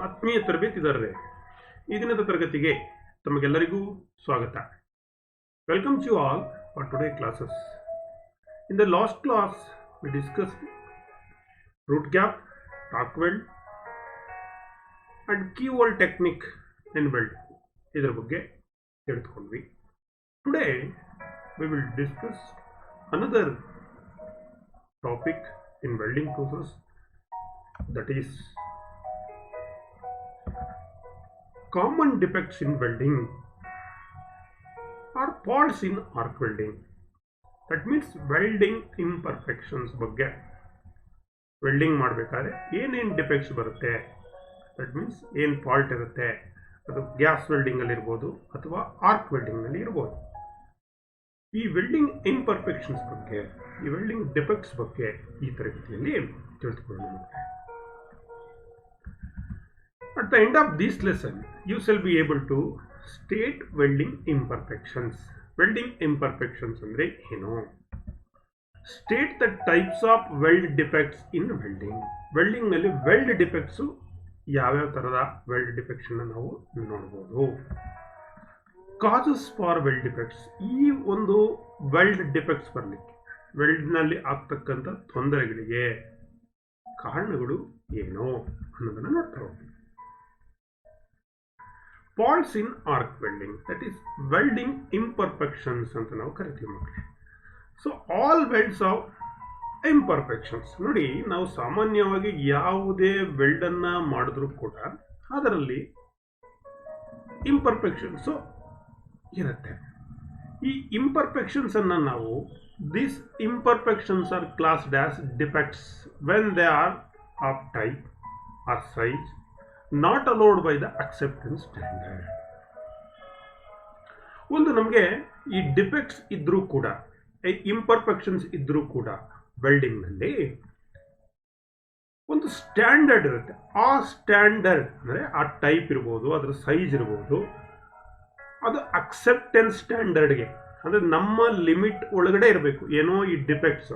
ಆತ್ಮೀಯ ತರಬೇತಿದಾರರೇ, ಈ ದಿನದ ತರಗತಿಗೆ ತಮಗೆಲ್ಲರಿಗೂ ಸ್ವಾಗತ. Welcome to you all for today's classes. In the last class, we discussed root gap, torque weld, and key weld technique in weld. ಇದರ ಬಗ್ಗೆ ತಿಳಿದುಕೊಂಡ್ವಿ. Today, we will discuss another topic in welding process, that is common defects in welding or faults in arc welding. That means welding imperfections ಬಗ್ಗೆ. Welding ಮಾಡಬೇಕಾದ್ರೆ ಏನೇನು defects ಬರುತ್ತೆ, that means ಏನು fault ಇರುತ್ತೆ, ಅದು gas ವೆಲ್ಡಿಂಗಲ್ಲಿ ಇರ್ಬೋದು ಅಥವಾ ಆರ್ಕ್ ವೆಲ್ಡಿಂಗ್ನಲ್ಲಿ ಇರ್ಬೋದು. ಈ ವೆಲ್ಡಿಂಗ್ ಇಂಪರ್ಫೆಕ್ಷನ್ಸ್ ಬಗ್ಗೆ, ಈ ವೆಲ್ಡಿಂಗ್ ಡಿಫೆಕ್ಟ್ಸ್ ಬಗ್ಗೆ ಈ ತರಗತಿಯಲ್ಲಿ ತಿಳಿದುಕೊಳ್ಳೋಣ. At the end of this lesson, you shall be able to state welding imperfections. Welding imperfections ಅಂದ್ರೆ ಏನು? State the types of weld defects in welding. Welding ನಲ್ಲಿ ವೆಲ್ಡ್ ಡಿಫೆಕ್ಟ್ಸ್ ಯಾವ್ಯಾವ ತರದ ವೆಲ್ಡ್ ಡಿಫೆಕ್ಟ್ಸ್ ನಾವು ನೋಡಬಹುದು. Causes for weld defects. ಈ ಒಂದು weld defects ಬರಲಿಕ್ಕೆ, ವೆಲ್ಡ್ ನಲ್ಲಿ ಆಗ್ತಕ್ಕಂಥ ತೊಂದರೆಗಳಿಗೆ ಕಾರಣಗಳು ಏನು ಅನ್ನೋದನ್ನ ನೋಡ್ತಾ ಹೋಗ್ತೀವಿ. Faults in arc welding, that is welding imperfections ಅಂತ ನಾವು ಕರಿತೀವಿ ಮಕ್ಕಳೇ. So all welds of imperfections. ನೋಡಿ, ನಾವು ಸಾಮಾನ್ಯವಾಗಿ ಯಾವುದೇ ವೆಲ್ಡ್ ಅನ್ನ ಮಾಡಿದ್ರು ಕೂಡ ಅದರಲ್ಲಿ ಇಂಪರ್ಫೆಕ್ಷನ್ಸ್ ಇರುತ್ತೆ. ಈ ಇಂಪರ್ಫೆಕ್ಷನ್ಸ್ ಅನ್ನ ನಾವು this imperfections are classed as defects when they are of type or size not allowed by the acceptance standard. ಒಂದು ನಮಗೆ ಈ ಡಿಫೆಕ್ಟ್ಸ್ ಇದ್ರೂ ಕೂಡ, ಇಂಪರ್ಫೆಕ್ಷನ್ಸ್ ಇದ್ರೂ ಕೂಡ ವೆಲ್ಡಿಂಗ್ನಲ್ಲಿ ಒಂದು ಸ್ಟ್ಯಾಂಡರ್ಡ್ ಇರುತ್ತೆ. ಆ ಸ್ಟ್ಯಾಂಡರ್ಡ್ ಅಂದರೆ ಆ ಟೈಪ್ ಇರ್ಬೋದು, ಅದರ ಸೈಜ್ ಇರ್ಬೋದು, ಅದು ಅಕ್ಸೆಪ್ಟೆನ್ಸ್ ಸ್ಟ್ಯಾಂಡರ್ಡ್ಗೆ, ಅಂದರೆ ನಮ್ಮ ಲಿಮಿಟ್ ಒಳಗಡೆ ಇರಬೇಕು. ಏನೋ ಈ ಡಿಫೆಕ್ಟ್ಸ್,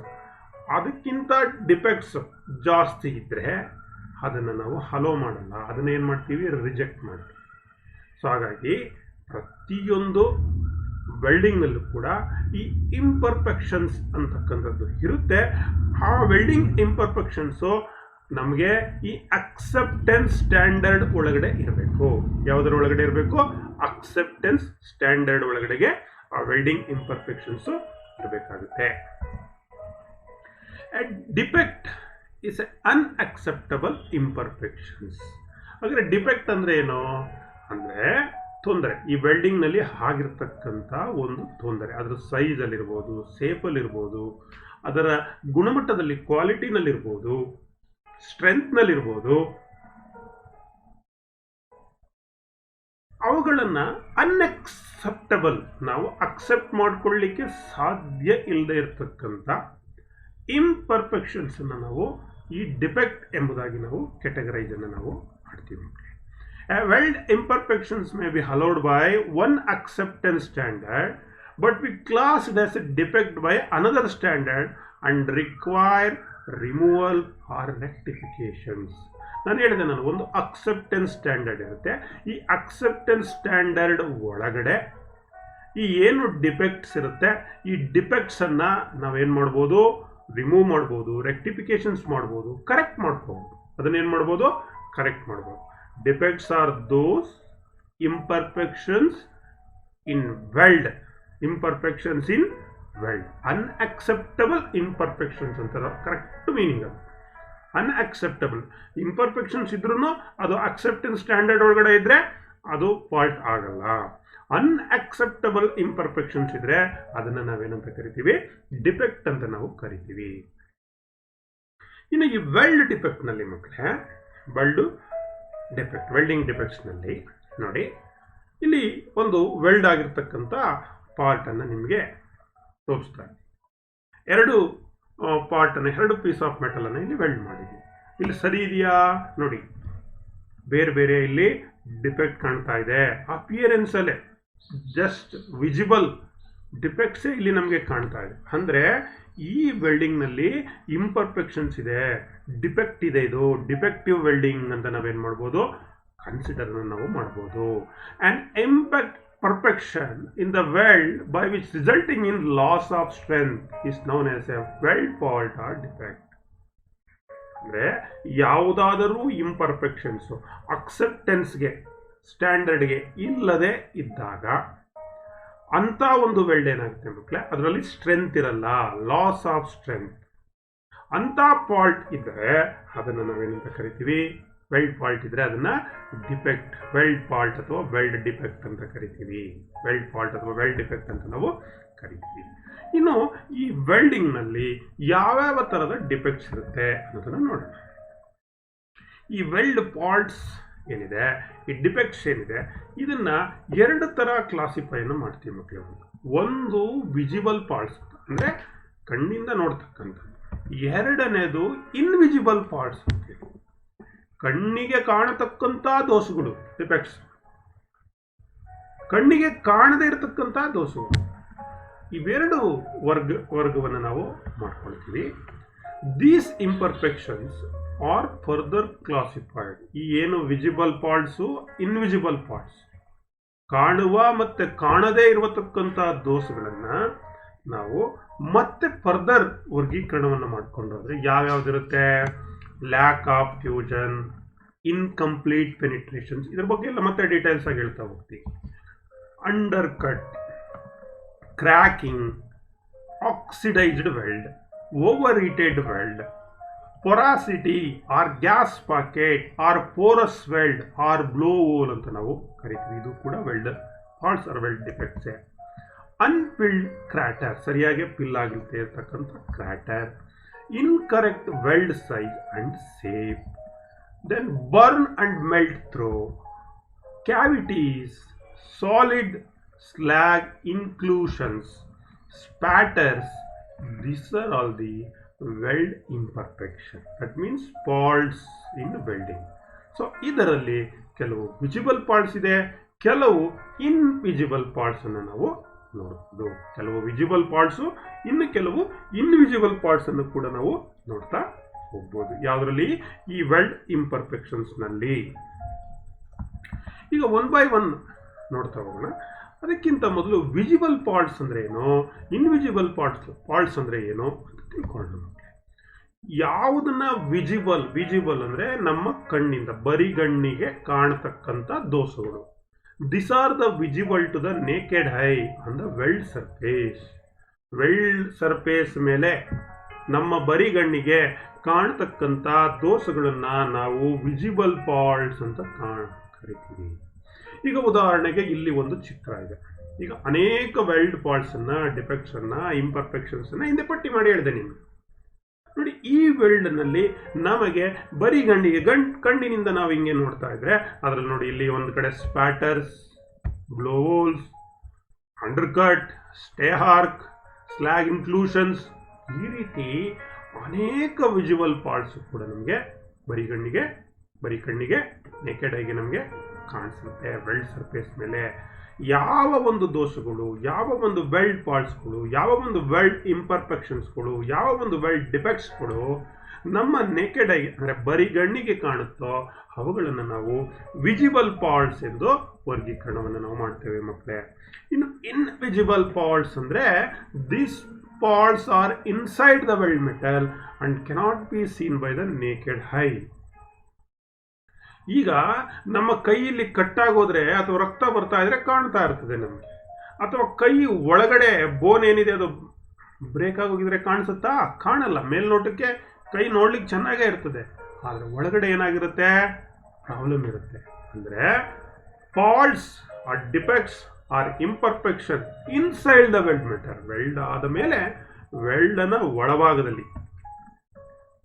ಅದಕ್ಕಿಂತ ಡಿಫೆಕ್ಟ್ಸ್ ಜಾಸ್ತಿ ಇದ್ದರೆ ಅದನ್ನು ನಾವು ಹಲೋ ಮಾಡಲ್ಲ, ಅದನ್ನ ಏನು ಮಾಡ್ತೀವಿ, ರಿಜೆಕ್ಟ್ ಮಾಡ್ತೀವಿ. ಸೊ ಹಾಗಾಗಿ ಪ್ರತಿಯೊಂದು ವೆಲ್ಡಿಂಗ್ನಲ್ಲೂ ಕೂಡ ಈ ಇಂಪರ್ಫೆಕ್ಷನ್ಸ್ ಅಂತಕ್ಕಂಥದ್ದು ಇರುತ್ತೆ. ಆ ವೆಲ್ಡಿಂಗ್ ಇಂಪರ್ಫೆಕ್ಷನ್ಸು ನಮಗೆ ಈ ಅಕ್ಸೆಪ್ಟೆನ್ಸ್ ಸ್ಟ್ಯಾಂಡರ್ಡ್ ಒಳಗಡೆ ಇರಬೇಕು. ಯಾವುದರ ಒಳಗಡೆ ಇರಬೇಕು? ಅಕ್ಸೆಪ್ಟೆನ್ಸ್ ಸ್ಟ್ಯಾಂಡರ್ಡ್ ಒಳಗಡೆಗೆ ಆ ವೆಲ್ಡಿಂಗ್ ಇಂಪರ್ಫೆಕ್ಷನ್ಸು ಇರಬೇಕಾಗುತ್ತೆ. Defect is unacceptable imperfections. ಹಾಗಾದ್ರೆ ಡಿಫೆಕ್ಟ್ ಅಂದ್ರೆ ಏನು ಅಂದ್ರೆ ತೊಂದರೆ. ಈ ವೆಲ್ಡಿಂಗ್ ನಲ್ಲಿ ಆಗಿರ್ತಕ್ಕಂಥ ಒಂದು ತೊಂದರೆ, ಅದರ ಸೈಜ್ ಅಲ್ಲಿರ್ಬೋದು, ಸೇಫಲ್ಲಿ ಇರ್ಬೋದು, ಅದರ ಗುಣಮಟ್ಟದಲ್ಲಿ ಕ್ವಾಲಿಟಿನಲ್ಲಿರ್ಬೋದು, ಸ್ಟ್ರೆಂತ್ ನಲ್ಲಿರ್ಬೋದು, ಅವುಗಳನ್ನ ಅನ್ಅಕ್ಸೆಪ್ಟಬಲ್, ನಾವು ಅಕ್ಸೆಪ್ಟ್ ಮಾಡ್ಕೊಳ್ಳಿಕ್ಕೆ ಸಾಧ್ಯ ಇಲ್ಲದೆ ಇರತಕ್ಕಂಥ ಇಂಪರ್ಫೆಕ್ಷನ್ಸ್ ಅನ್ನು ನಾವು ಈ ಡಿಫೆಕ್ಟ್ ಎಂಬುದಾಗಿ ನಾವು ಕ್ಯಾಟಗರೈಸ್ ಅನ್ನು ನಾವು ಮಾಡ್ತೀವಿ. Weld imperfections may be allowed by one acceptance standard, but we classed as a defect by another standard and require removal or rectifications. ನಾನು ಹೇಳಿದೆ, ಒಂದು ಅಕ್ಸೆಪ್ಟೆನ್ಸ್ ಸ್ಟ್ಯಾಂಡರ್ಡ್ ಇರುತ್ತೆ. ಈ ಅಕ್ಸೆಪ್ಟೆನ್ಸ್ ಸ್ಟ್ಯಾಂಡರ್ಡ್ ಒಳಗಡೆ ಈ ಏನು ಡಿಫೆಕ್ಟ್ಸ್ ಇರುತ್ತೆ, ಈ ಡಿಫೆಕ್ಟ್ಸ್ ಅನ್ನ ನಾವೇನು ಮಾಡ್ಬೋದು, ರಿಮೂವ್ ಮಾಡ್ಬೋದು, ರೆಕ್ಟಿಫಿಕೇಶನ್ಸ್ ಮಾಡ್ಬೋದು, ಕರೆಕ್ಟ್ ಮಾಡ್ಕೋಬೋದು. ಅದನ್ನೇನು ಮಾಡ್ಬೋದು, ಕರೆಕ್ಟ್ ಮಾಡ್ಬೋದು. Defects are those imperfections in weld, imperfections in weld. Unacceptable imperfections ಅಂತ ಕರೆಕ್ಟ್ ಮೀನಿಂಗ್. ಅದು ಅನ್ಅಕ್ಸೆಪ್ಟಬಲ್ ಇಂಪರ್ಫೆಕ್ಷನ್ಸ್ ಇದ್ರೂ ಅದು ಅಕ್ಸೆಪ್ಟೆನ್ಸ್ ಸ್ಟ್ಯಾಂಡರ್ಡ್ ಒಳಗಡೆ ಇದ್ರೆ ಅದು ಫಾಲ್ಟ್ ಆಗಲ್ಲ. ಅನ್ಅಕ್ಸೆಪ್ಟಬಲ್ ಇಂಪರ್ಫೆಕ್ಷನ್ಸ್ ಇದ್ರೆ ಅದನ್ನ ನಾವೇನಂತ ಕರಿತೀವಿ, ಡಿಫೆಕ್ಟ್ ಅಂತ ನಾವು ಕರಿತೀವಿ. ಇನ್ನು ಈ ವೆಲ್ಡ್ ಡಿಫೆಕ್ಟ್ ನಲ್ಲಿ ಮಕ್ಕಳೇ, ವೆಲ್ಡಿಂಗ್ ಡಿಫೆಕ್ಟ್ಸ್ ನಲ್ಲಿ ನೋಡಿ, ಇಲ್ಲಿ ಒಂದು ವೆಲ್ಡ್ ಆಗಿರ್ತಕ್ಕಂಥ ಪಾರ್ಟ್ ಅನ್ನ ನಿಮಗೆ ತೋರಿಸ್ತಾರೆ. ಎರಡು ಪಾರ್ಟ್ ಅನ್ನ, ಎರಡು ಪೀಸ್ ಆಫ್ ಮೆಟಲ್ ಅನ್ನ ಇಲ್ಲಿ ವೆಲ್ಡ್ ಮಾಡಿದ್ವಿ. ಇಲ್ಲಿ ಸರಿ ಇದೆಯಾ ನೋಡಿ, ಬೇರೆ ಬೇರೆ ಇಲ್ಲಿ ಡಿಫೆಕ್ಟ್ ಕಾಣ್ತಾ ಇದೆ. ಅಪಿಯರೆನ್ಸ್ ಅಲ್ಲೇ ಜಸ್ಟ್ ವಿಸಿಬಲ್ ಡಿಫೆಕ್ಟ್ಸೇ ಇಲ್ಲಿ ನಮಗೆ ಕಾಣ್ತಾ ಇದೆ. ಅಂದರೆ ಈ ವೆಲ್ಡಿಂಗ್ನಲ್ಲಿ ಇಂಪರ್ಫೆಕ್ಷನ್ಸ್ ಇದೆ, ಡಿಫೆಕ್ಟ್ ಇದೆ, ಇದು ಡಿಫೆಕ್ಟಿವ್ ವೆಲ್ಡಿಂಗ್ ಅಂತ ನಾವೇನು ಮಾಡ್ಬೋದು, ಕನ್ಸಿಡರ್ ನಾವು ಮಾಡ್ಬೋದು. And impact perfection in the weld by which resulting in loss of strength is known as a weld fault or defect. ಅಂದರೆ ಯಾವುದಾದರೂ ಇಂಪರ್ಫೆಕ್ಷನ್ಸು ಅಕ್ಸೆಪ್ಟೆನ್ಸ್ಗೆ ಸ್ಟ್ಯಾಂಡರ್ಡ್ಗೆ ಇಲ್ಲದೆ ಇದ್ದಾಗ ಅಂಥ ಒಂದು ವೆಲ್ಡ್ ಏನಾಗುತ್ತೆ ಮಕ್ಕಳೇ, ಅದರಲ್ಲಿ ಸ್ಟ್ರೆಂತ್ ಇರಲ್ಲ, ಲಾಸ್ ಆಫ್ ಸ್ಟ್ರೆಂತ್. ಅಂಥ ಫಾಲ್ಟ್ ಇದ್ದರೆ ಅದನ್ನು ನಾವೇನಂತ ಕರಿತೀವಿ, ವೆಲ್ಡ್ ಫಾಲ್ಟ್ ಇದ್ದರೆ ಅದನ್ನು ಡಿಫೆಕ್ಟ್, ವೆಲ್ಡ್ ಫಾಲ್ಟ್ ಅಥವಾ ವೆಲ್ಡ್ ಡಿಫೆಕ್ಟ್ ಅಂತ ಕರಿತೀವಿ. ವೆಲ್ಡ್ ಫಾಲ್ಟ್ ಅಥವಾ ವೆಲ್ಡ್ ಡಿಫೆಕ್ಟ್ ಅಂತ ನಾವು ಕರಿತೀವಿ. ಇನ್ನು ಈ ವೆಲ್ಡಿಂಗ್ನಲ್ಲಿ ಯಾವ್ಯಾವ ಥರದ ಡಿಫೆಕ್ಟ್ಸ್ ಇರುತ್ತೆ ಅನ್ನೋದನ್ನು ನೋಡೋಣ. ಈ ವೆಲ್ಡ್ ಫಾಲ್ಟ್ಸ್ ಏನಿದೆ, ಈ ಡಿಫೆಕ್ಟ್ಸ್ ಏನಿದೆ, ಇದನ್ನು ಎರಡು ಥರ ಕ್ಲಾಸಿಫೈನ ಮಾಡ್ತೀವಿ ಮಕ್ಕಳು. ಒಂದು ವಿಜಿಬಲ್ ಫಾಲ್ಟ್ಸ್ ಅಂದರೆ ಕಣ್ಣಿಂದ ನೋಡ್ತಕ್ಕಂಥದ್ದು. ಎರಡನೇದು ಇನ್ವಿಜಿಬಲ್ ಫಾಲ್ಟ್ಸ್ ಅಂತೀವಿ, ಕಣ್ಣಿಗೆ ಕಾಣತಕ್ಕಂಥ ದೋಷಗಳು, ಡಿಫೆಕ್ಟ್ಸ್, ಕಣ್ಣಿಗೆ ಕಾಣದೇ ಇರತಕ್ಕಂಥ ದೋಷಗಳು. ಇವೆರಡು ವರ್ಗವನ್ನು ನಾವು ಮಾಡ್ಕೊಳ್ತೀವಿ. These imperfections are further classified. ಈ ಏನು ವಿಜಿಬಲ್ ಫಾಲ್ಟ್ಸು, ಇನ್ವಿಜಿಬಲ್ ಫಾಲ್ಟ್ಸ್, ಕಾಣುವ ಮತ್ತು ಕಾಣದೇ ಇರತಕ್ಕಂಥ ದೋಷಗಳನ್ನು ನಾವು ಮತ್ತೆ ಫರ್ದರ್ ವರ್ಗೀಕರಣವನ್ನು ಮಾಡಿಕೊಂಡಾದ್ರೆ ಯಾವ್ಯಾವ್ದಿರುತ್ತೆ, lack of fusion, incomplete penetrations, ಇದ್ರ ಬಗ್ಗೆ ಎಲ್ಲ ಮತ್ತೆ ಡೀಟೇಲ್ಸ್ ಆಗಿ ಹೇಳ್ತಾ ಹೋಗ್ತೀವಿ. Undercut, cracking, oxidized weld, overheated weld, porosity or gas pocket or porous weld or blowhole ಅಂತ ನಾವು ಕರಿತೀವಿ. ಇದು ಕೂಡ weld faults or weld defects. Unfilled crater, ಸರಿಯಾಗಿ ಫಿಲ್ ಆಗಿರುತ್ತೆ ಇರ್ತಕ್ಕಂಥ crater. Incorrect weld size and shape. Then burn and melt through, cavities, solid slag inclusions, spatters. These are all the weld imperfection. That means faults in welding. So ಇದರಲ್ಲಿ ಕೆಲವು visible faults ಇದೆ, ಕೆಲವು invisible faults ಅನ್ನು ನಾವು ನೋಡಬಹುದು. ಕೆಲವು visible ಫಾಲ್ಟ್ಸು, ಇನ್ನು ಕೆಲವು ಇನ್ವಿಜಿಬಲ್ ಫಾಲ್ಟ್ಸ್ ಅನ್ನು ಕೂಡ ನಾವು ನೋಡ್ತಾ ಹೋಗ್ಬೋದು. ಯಾವುದರಲ್ಲಿ, ಈ ವೆಲ್ಡ್ ಇಂಪರ್ಫೆಕ್ಷನ್ಸ್ ನಲ್ಲಿ. ಈಗ ಒನ್ ಬೈ ಒನ್ ನೋಡ್ತಾ ಹೋಗೋಣ. ಅದಕ್ಕಿಂತ ಮೊದಲು ವಿಜಿಬಲ್ ಫಾಲ್ಟ್ಸ್ ಅಂದರೆ ಏನು, ಇನ್ವಿಜಿಬಲ್ ಫಾಲ್ಟ್ಸ್ ಅಂದರೆ ಏನು ಅಂತ ತಿಳ್ಕೊಳ್ಳೋಣ. ಯಾವುದನ್ನ ವಿಜಿಬಲ್ ಅಂದರೆ ನಮ್ಮ ಕಣ್ಣಿಂದ, ಬರಿಗಣ್ಣಿಗೆ ಕಾಣತಕ್ಕಂಥ ದೋಷಗಳು. This are the visible to the naked eye on the weld surface. Weld surface ಮೇಲೆ ನಮ್ಮ ಬರಿಗಣ್ಣಿಗೆ ಕಾಣತಕ್ಕಂಥ ದೋಷಗಳನ್ನು ನಾವು ವಿಜಿಬಲ್ ಫಾಲ್ಟ್ಸ್ ಅಂತ ಕರಿತೀವಿ. ಈಗ ಉದಾಹರಣೆಗೆ ಇಲ್ಲಿ ಒಂದು ಚಿತ್ರ ಇದೆ. ಈಗ ಅನೇಕ ವೆಲ್ಡ್ ಫಾಲ್ಟ್ಸ್ ಅನ್ನ, ಡಿಫೆಕ್ಟ್ಸ್ ಅನ್ನ, ಇಂಪರ್ಫೆಕ್ಷನ್ಸ್ ಅನ್ನ ಹಿಂದೆ ಪಟ್ಟಿ ಮಾಡಿ ಹೇಳಿದೆ ನಿಮ್ಗೆ. ನೋಡಿ, ಈ ವೆಲ್ಡ್ ನಲ್ಲಿ ನಮಗೆ ಬರೀ ಕಣ್ಣಿನಿಂದ ನಾವು ಹಿಂಗೆ ನೋಡ್ತಾ ಇದ್ರೆ ಅದ್ರಲ್ಲಿ ನೋಡಿ, ಇಲ್ಲಿ ಒಂದು ಕಡೆ ಸ್ಪ್ಯಾಟರ್ಸ್, ಬ್ಲೋವೋಲ್ಸ್, ಅಂಡರ್ಕಟ್, ಸ್ಟೇ ಆರ್ಕ್, ಸ್ಲ್ಯಾಗ್ ಇನ್ಕ್ಲೂಷನ್ಸ್, ಈ ರೀತಿ ಅನೇಕ ವಿಜುವಲ್ ಫಾಲ್ಟ್ಸ್ ಕೂಡ ನಮಗೆ ಬರೀ ಕಣ್ಣಿಗೆ ನೆಕೆಡ್ ಆಗಿ ನಮಗೆ ಕಾಣಿಸುತ್ತೆ. ವೆಲ್ಡ್ ಸರ್ಫೇಸ್ ಮೇಲೆ ಯಾವ ಒಂದು ದೋಷಗಳು, ಯಾವ ಒಂದು ವೆಲ್ಡ್ ಫಾಲ್ಟ್ಸ್ಗಳು, ಯಾವ ಒಂದು ವೆಲ್ಡ್ ಇಂಪರ್ಫೆಕ್ಷನ್ಸ್ಗಳು, ಯಾವ ಒಂದು ವೆಲ್ಡ್ ಡಿಫೆಕ್ಟ್ಸ್ಗಳು ನಮ್ಮ ನೆಕೆಡ್ ಆಗಿ ಅಂದರೆ ಬರಿಗಣ್ಣಿಗೆ ಕಾಣುತ್ತೋ ಅವುಗಳನ್ನು ನಾವು ವಿಜಿಬಲ್ ಫಾಲ್ಟ್ಸ್ ಎಂದು ವರ್ಗೀಕರಣವನ್ನು ನಾವು ಮಾಡ್ತೇವೆ ಮಕ್ಕಳೇ. ಇನ್ನು ಇನ್ವಿಜಿಬಲ್ ಫಾಲ್ಟ್ಸ್ ಅಂದರೆ this faults are inside the weld metal and cannot be seen by the naked eye. ಈಗ ನಮ್ಮ ಕೈಯಲ್ಲಿ ಕಟ್ಟಾಗೋದ್ರೆ ಅಥವಾ ರಕ್ತ ಬರ್ತಾ ಇದ್ರೆ ಕಾಣ್ತಾ ಇರ್ತದೆ ನಮಗೆ, ಅಥವಾ ಕೈ ಒಳಗಡೆ ಬೋನ್ ಏನಿದೆ ಅದು ಬ್ರೇಕ್ ಆಗೋಗಿದ್ರೆ ಕಾಣಿಸುತ್ತಾ? ಕಾಣಲ್ಲ. ಮೇಲ್ನೋಟಕ್ಕೆ ಕೈ ನೋಡ್ಲಿಕ್ಕೆ ಚೆನ್ನಾಗೇ ಇರ್ತದೆ, ಆದರೆ ಒಳಗಡೆ ಏನಾಗಿರುತ್ತೆ, ಪ್ರಾಬ್ಲಮ್ ಇರುತ್ತೆ. ಅಂದರೆ faults or defects or imperfection inside the weld metal. Weld ಆದ ಮೇಲೆ ವೆಲ್ಡನ ಒಳಭಾಗದಲ್ಲಿ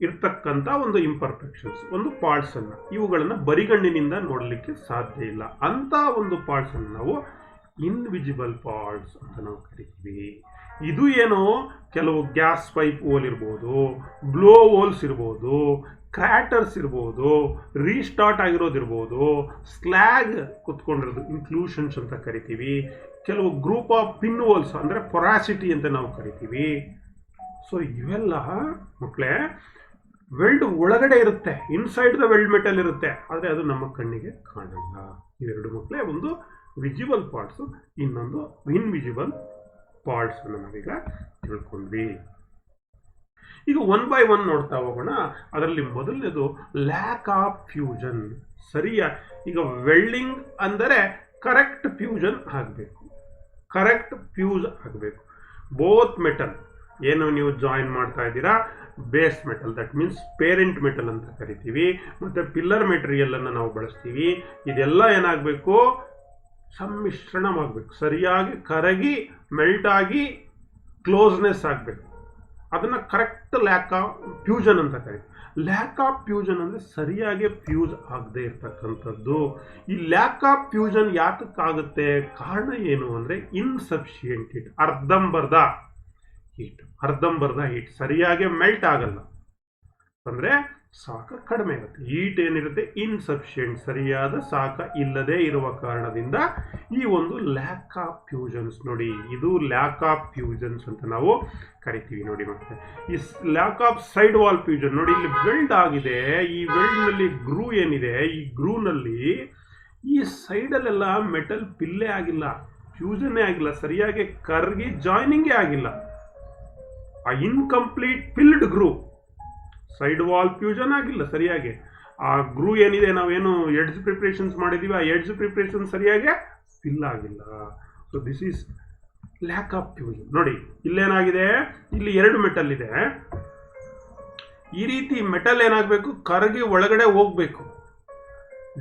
ಇರ್ತಕ್ಕಂಥ ಒಂದು ಇಂಪರ್ಫೆಕ್ಷನ್ಸ್, ಒಂದು ಫಾಲ್ಟ್ಸ್ ಅನ್ನ, ಇವುಗಳನ್ನು ಬರಿಗಣ್ಣಿನಿಂದ ನೋಡಲಿಕ್ಕೆ ಸಾಧ್ಯ ಇಲ್ಲ. ಅಂತ ಒಂದು ಫಾಲ್ಟ್ಸ್ ಅನ್ನು ನಾವು ಇನ್ವಿಜಿಬಲ್ ಫಾಲ್ಟ್ಸ್ ಅಂತ ನಾವು ಕರಿತೀವಿ. ಇದು ಏನೋ ಕೆಲವು ಗ್ಯಾಸ್ ಪೈಪ್ ಹೋಲ್ ಇರ್ಬೋದು, ಬ್ಲೋ ಹೋಲ್ಸ್ ಇರ್ಬೋದು, ಕ್ರ್ಯಾಟರ್ಸ್ ಇರ್ಬೋದು, ರೀಸ್ಟಾರ್ಟ್ ಆಗಿರೋದಿರ್ಬೋದು, ಸ್ಲ್ಯಾಗ್ ಕುತ್ಕೊಂಡಿರೋದು ಇನ್ಕ್ಲೂಷನ್ಸ್ ಅಂತ ಕರಿತೀವಿ. ಕೆಲವು ಗ್ರೂಪ್ ಆಫ್ ಪಿನ್ ಹೋಲ್ಸ್ ಅಂದರೆ ಪೊರಾಸಿಟಿ ಅಂತ ನಾವು ಕರಿತೀವಿ. ಸೊ ಇವೆಲ್ಲ ಮಕ್ಕಳೇ ವೆಲ್ಡ್ ಒಳಗಡೆ ಇರುತ್ತೆ, ಇನ್ಸೈಡ್ ದ ವೆಲ್ಡ್ ಮೆಟಲ್ ಇರುತ್ತೆ, ಆದರೆ ಅದು ನಮ್ಮ ಕಣ್ಣಿಗೆ ಕಾಣಲ್ಲ. ಇವೆರಡು ಮಕ್ಕಳೇ, ಒಂದು ವಿಜಿಬಲ್ ಪಾರ್ಟ್ಸು, ಇನ್ನೊಂದು ಇನ್ವಿಜಿಬಲ್ ಪಾರ್ಟ್ಸ್ ಅನ್ನು ನಾವೀಗ ತಿಳ್ಕೊಂಡ್ವಿ. ಈಗ ಒನ್ ಬೈ ಒನ್ ನೋಡ್ತಾ ಹೋಗೋಣ. ಅದರಲ್ಲಿ ಮೊದಲನೇದು ಲ್ಯಾಕ್ ಆಫ್ ಫ್ಯೂಷನ್. ಈಗ ವೆಲ್ಡಿಂಗ್ ಅಂದರೆ ಕರೆಕ್ಟ್ ಫ್ಯೂಷನ್ ಆಗಬೇಕು, ಕರೆಕ್ಟ್ ಫ್ಯೂಸ್ ಆಗಬೇಕು. ಬೋತ್ ಮೆಟಲ್ ಏನು ನೀವು ಜಾಯಿನ್ ಮಾಡ್ತಾ ಇದ್ದೀರಾ, base metal, that means parent metal ಅಂತ ಕರಿತೀವಿ, ಮತ್ತು ಪಿಲ್ಲರ್ ಮೆಟೀರಿಯಲ್ ಅನ್ನು ನಾವು ಬಳಸ್ತೀವಿ. ಇದೆಲ್ಲ ಏನಾಗಬೇಕು, ಸಮ್ಮಿಶ್ರಣವಾಗಬೇಕು, ಸರಿಯಾಗಿ ಕರಗಿ ಮೆಲ್ಟ್ ಆಗಿ ಕ್ಲೋಸ್ನೆಸ್ ಆಗಬೇಕು. ಅದನ್ನು ಕರೆಕ್ಟ್ ಲ್ಯಾಕ್ ಆಫ್ ಫ್ಯೂಷನ್ ಅಂತ ಕರಿತೀವಿ. ಲ್ಯಾಕ್ ಆಫ್ ಫ್ಯೂಷನ್ ಅಂದರೆ ಸರಿಯಾಗಿ ಫ್ಯೂಸ್ ಆಗದೆ ಇರ್ತಕ್ಕಂಥದ್ದು. ಈ ಲ್ಯಾಕ್ ಆಫ್ ಫ್ಯೂಷನ್ ಯಾತಕ್ಕಾಗುತ್ತೆ, ಕಾರಣ ಏನು ಅಂದರೆ ಇನ್ಸಫಿಷಿಯೆಂಟ್ ಹೀಟ್, ಅರ್ಧಂಬರ್ಧ ಹೀಟ್, ಸರಿಯಾಗಿ ಮೆಲ್ಟ್ ಆಗಲ್ಲ ಅಂದರೆ ಶಾಖ ಕಡಿಮೆ ಆಗುತ್ತೆ. ಹೀಟ್ ಏನಿರುತ್ತೆ ಇನ್ಸಫಿಷಿಯೆಂಟ್, ಸರಿಯಾದ ಶಾಖ ಇಲ್ಲದೆ ಇರುವ ಕಾರಣದಿಂದ ಈ ಒಂದು ಲ್ಯಾಕ್ ಆಫ್ ಫ್ಯೂಷನ್ಸ್, ನೋಡಿ ಇದು ಲ್ಯಾಕ್ ಆಫ್ ಫ್ಯೂಷನ್ಸ್ ಅಂತ ನಾವು ಕರಿತೀವಿ. ನೋಡಿ ಮತ್ತೆ ಈ lac of side wall fusion, ನೋಡಿ ಇಲ್ಲಿ ವೆಲ್ಡ್ ಆಗಿದೆ, ಈ ವೆಲ್ಡ್ನಲ್ಲಿ ಗ್ರೂ ಏನಿದೆ, ಈ ಗ್ರೂನಲ್ಲಿ ಈ ಸೈಡಲ್ಲೆಲ್ಲ ಮೆಟಲ್ ಪಿಲ್ಲೇ ಆಗಿಲ್ಲ, ಫ್ಯೂಷನ್ನೇ ಆಗಿಲ್ಲ, ಸರಿಯಾಗಿ ಕರ್ಗಿ ಜಾಯ್ನಿಂಗೇ ಆಗಿಲ್ಲ. ಆ incomplete filled groove, side wall fusion ಆಗಿಲ್ಲ ಸರಿಯಾಗಿ. ಆ ಗ್ರೂ ಏನಿದೆ, ನಾವೇನು ಎಡ್ಜ್ ಪ್ರಿಪ್ರೇಷನ್ಸ್ ಮಾಡಿದೀವಿ, ಆ ಎಡ್ಜ್ ಪ್ರಿಪ್ರೇಷನ್ ಸರಿಯಾಗಿ ಫಿಲ್ ಆಗಿಲ್ಲ. So this is lac of fusion. ನೋಡಿ ಇಲ್ಲೇನಾಗಿದೆ, ಇಲ್ಲಿ ಎರಡು ಮೆಟಲ್ ಇದೆ, ಈ ರೀತಿ ಮೆಟಲ್ ಏನಾಗಬೇಕು, ಕರಗಿ ಒಳಗಡೆ ಹೋಗ್ಬೇಕು,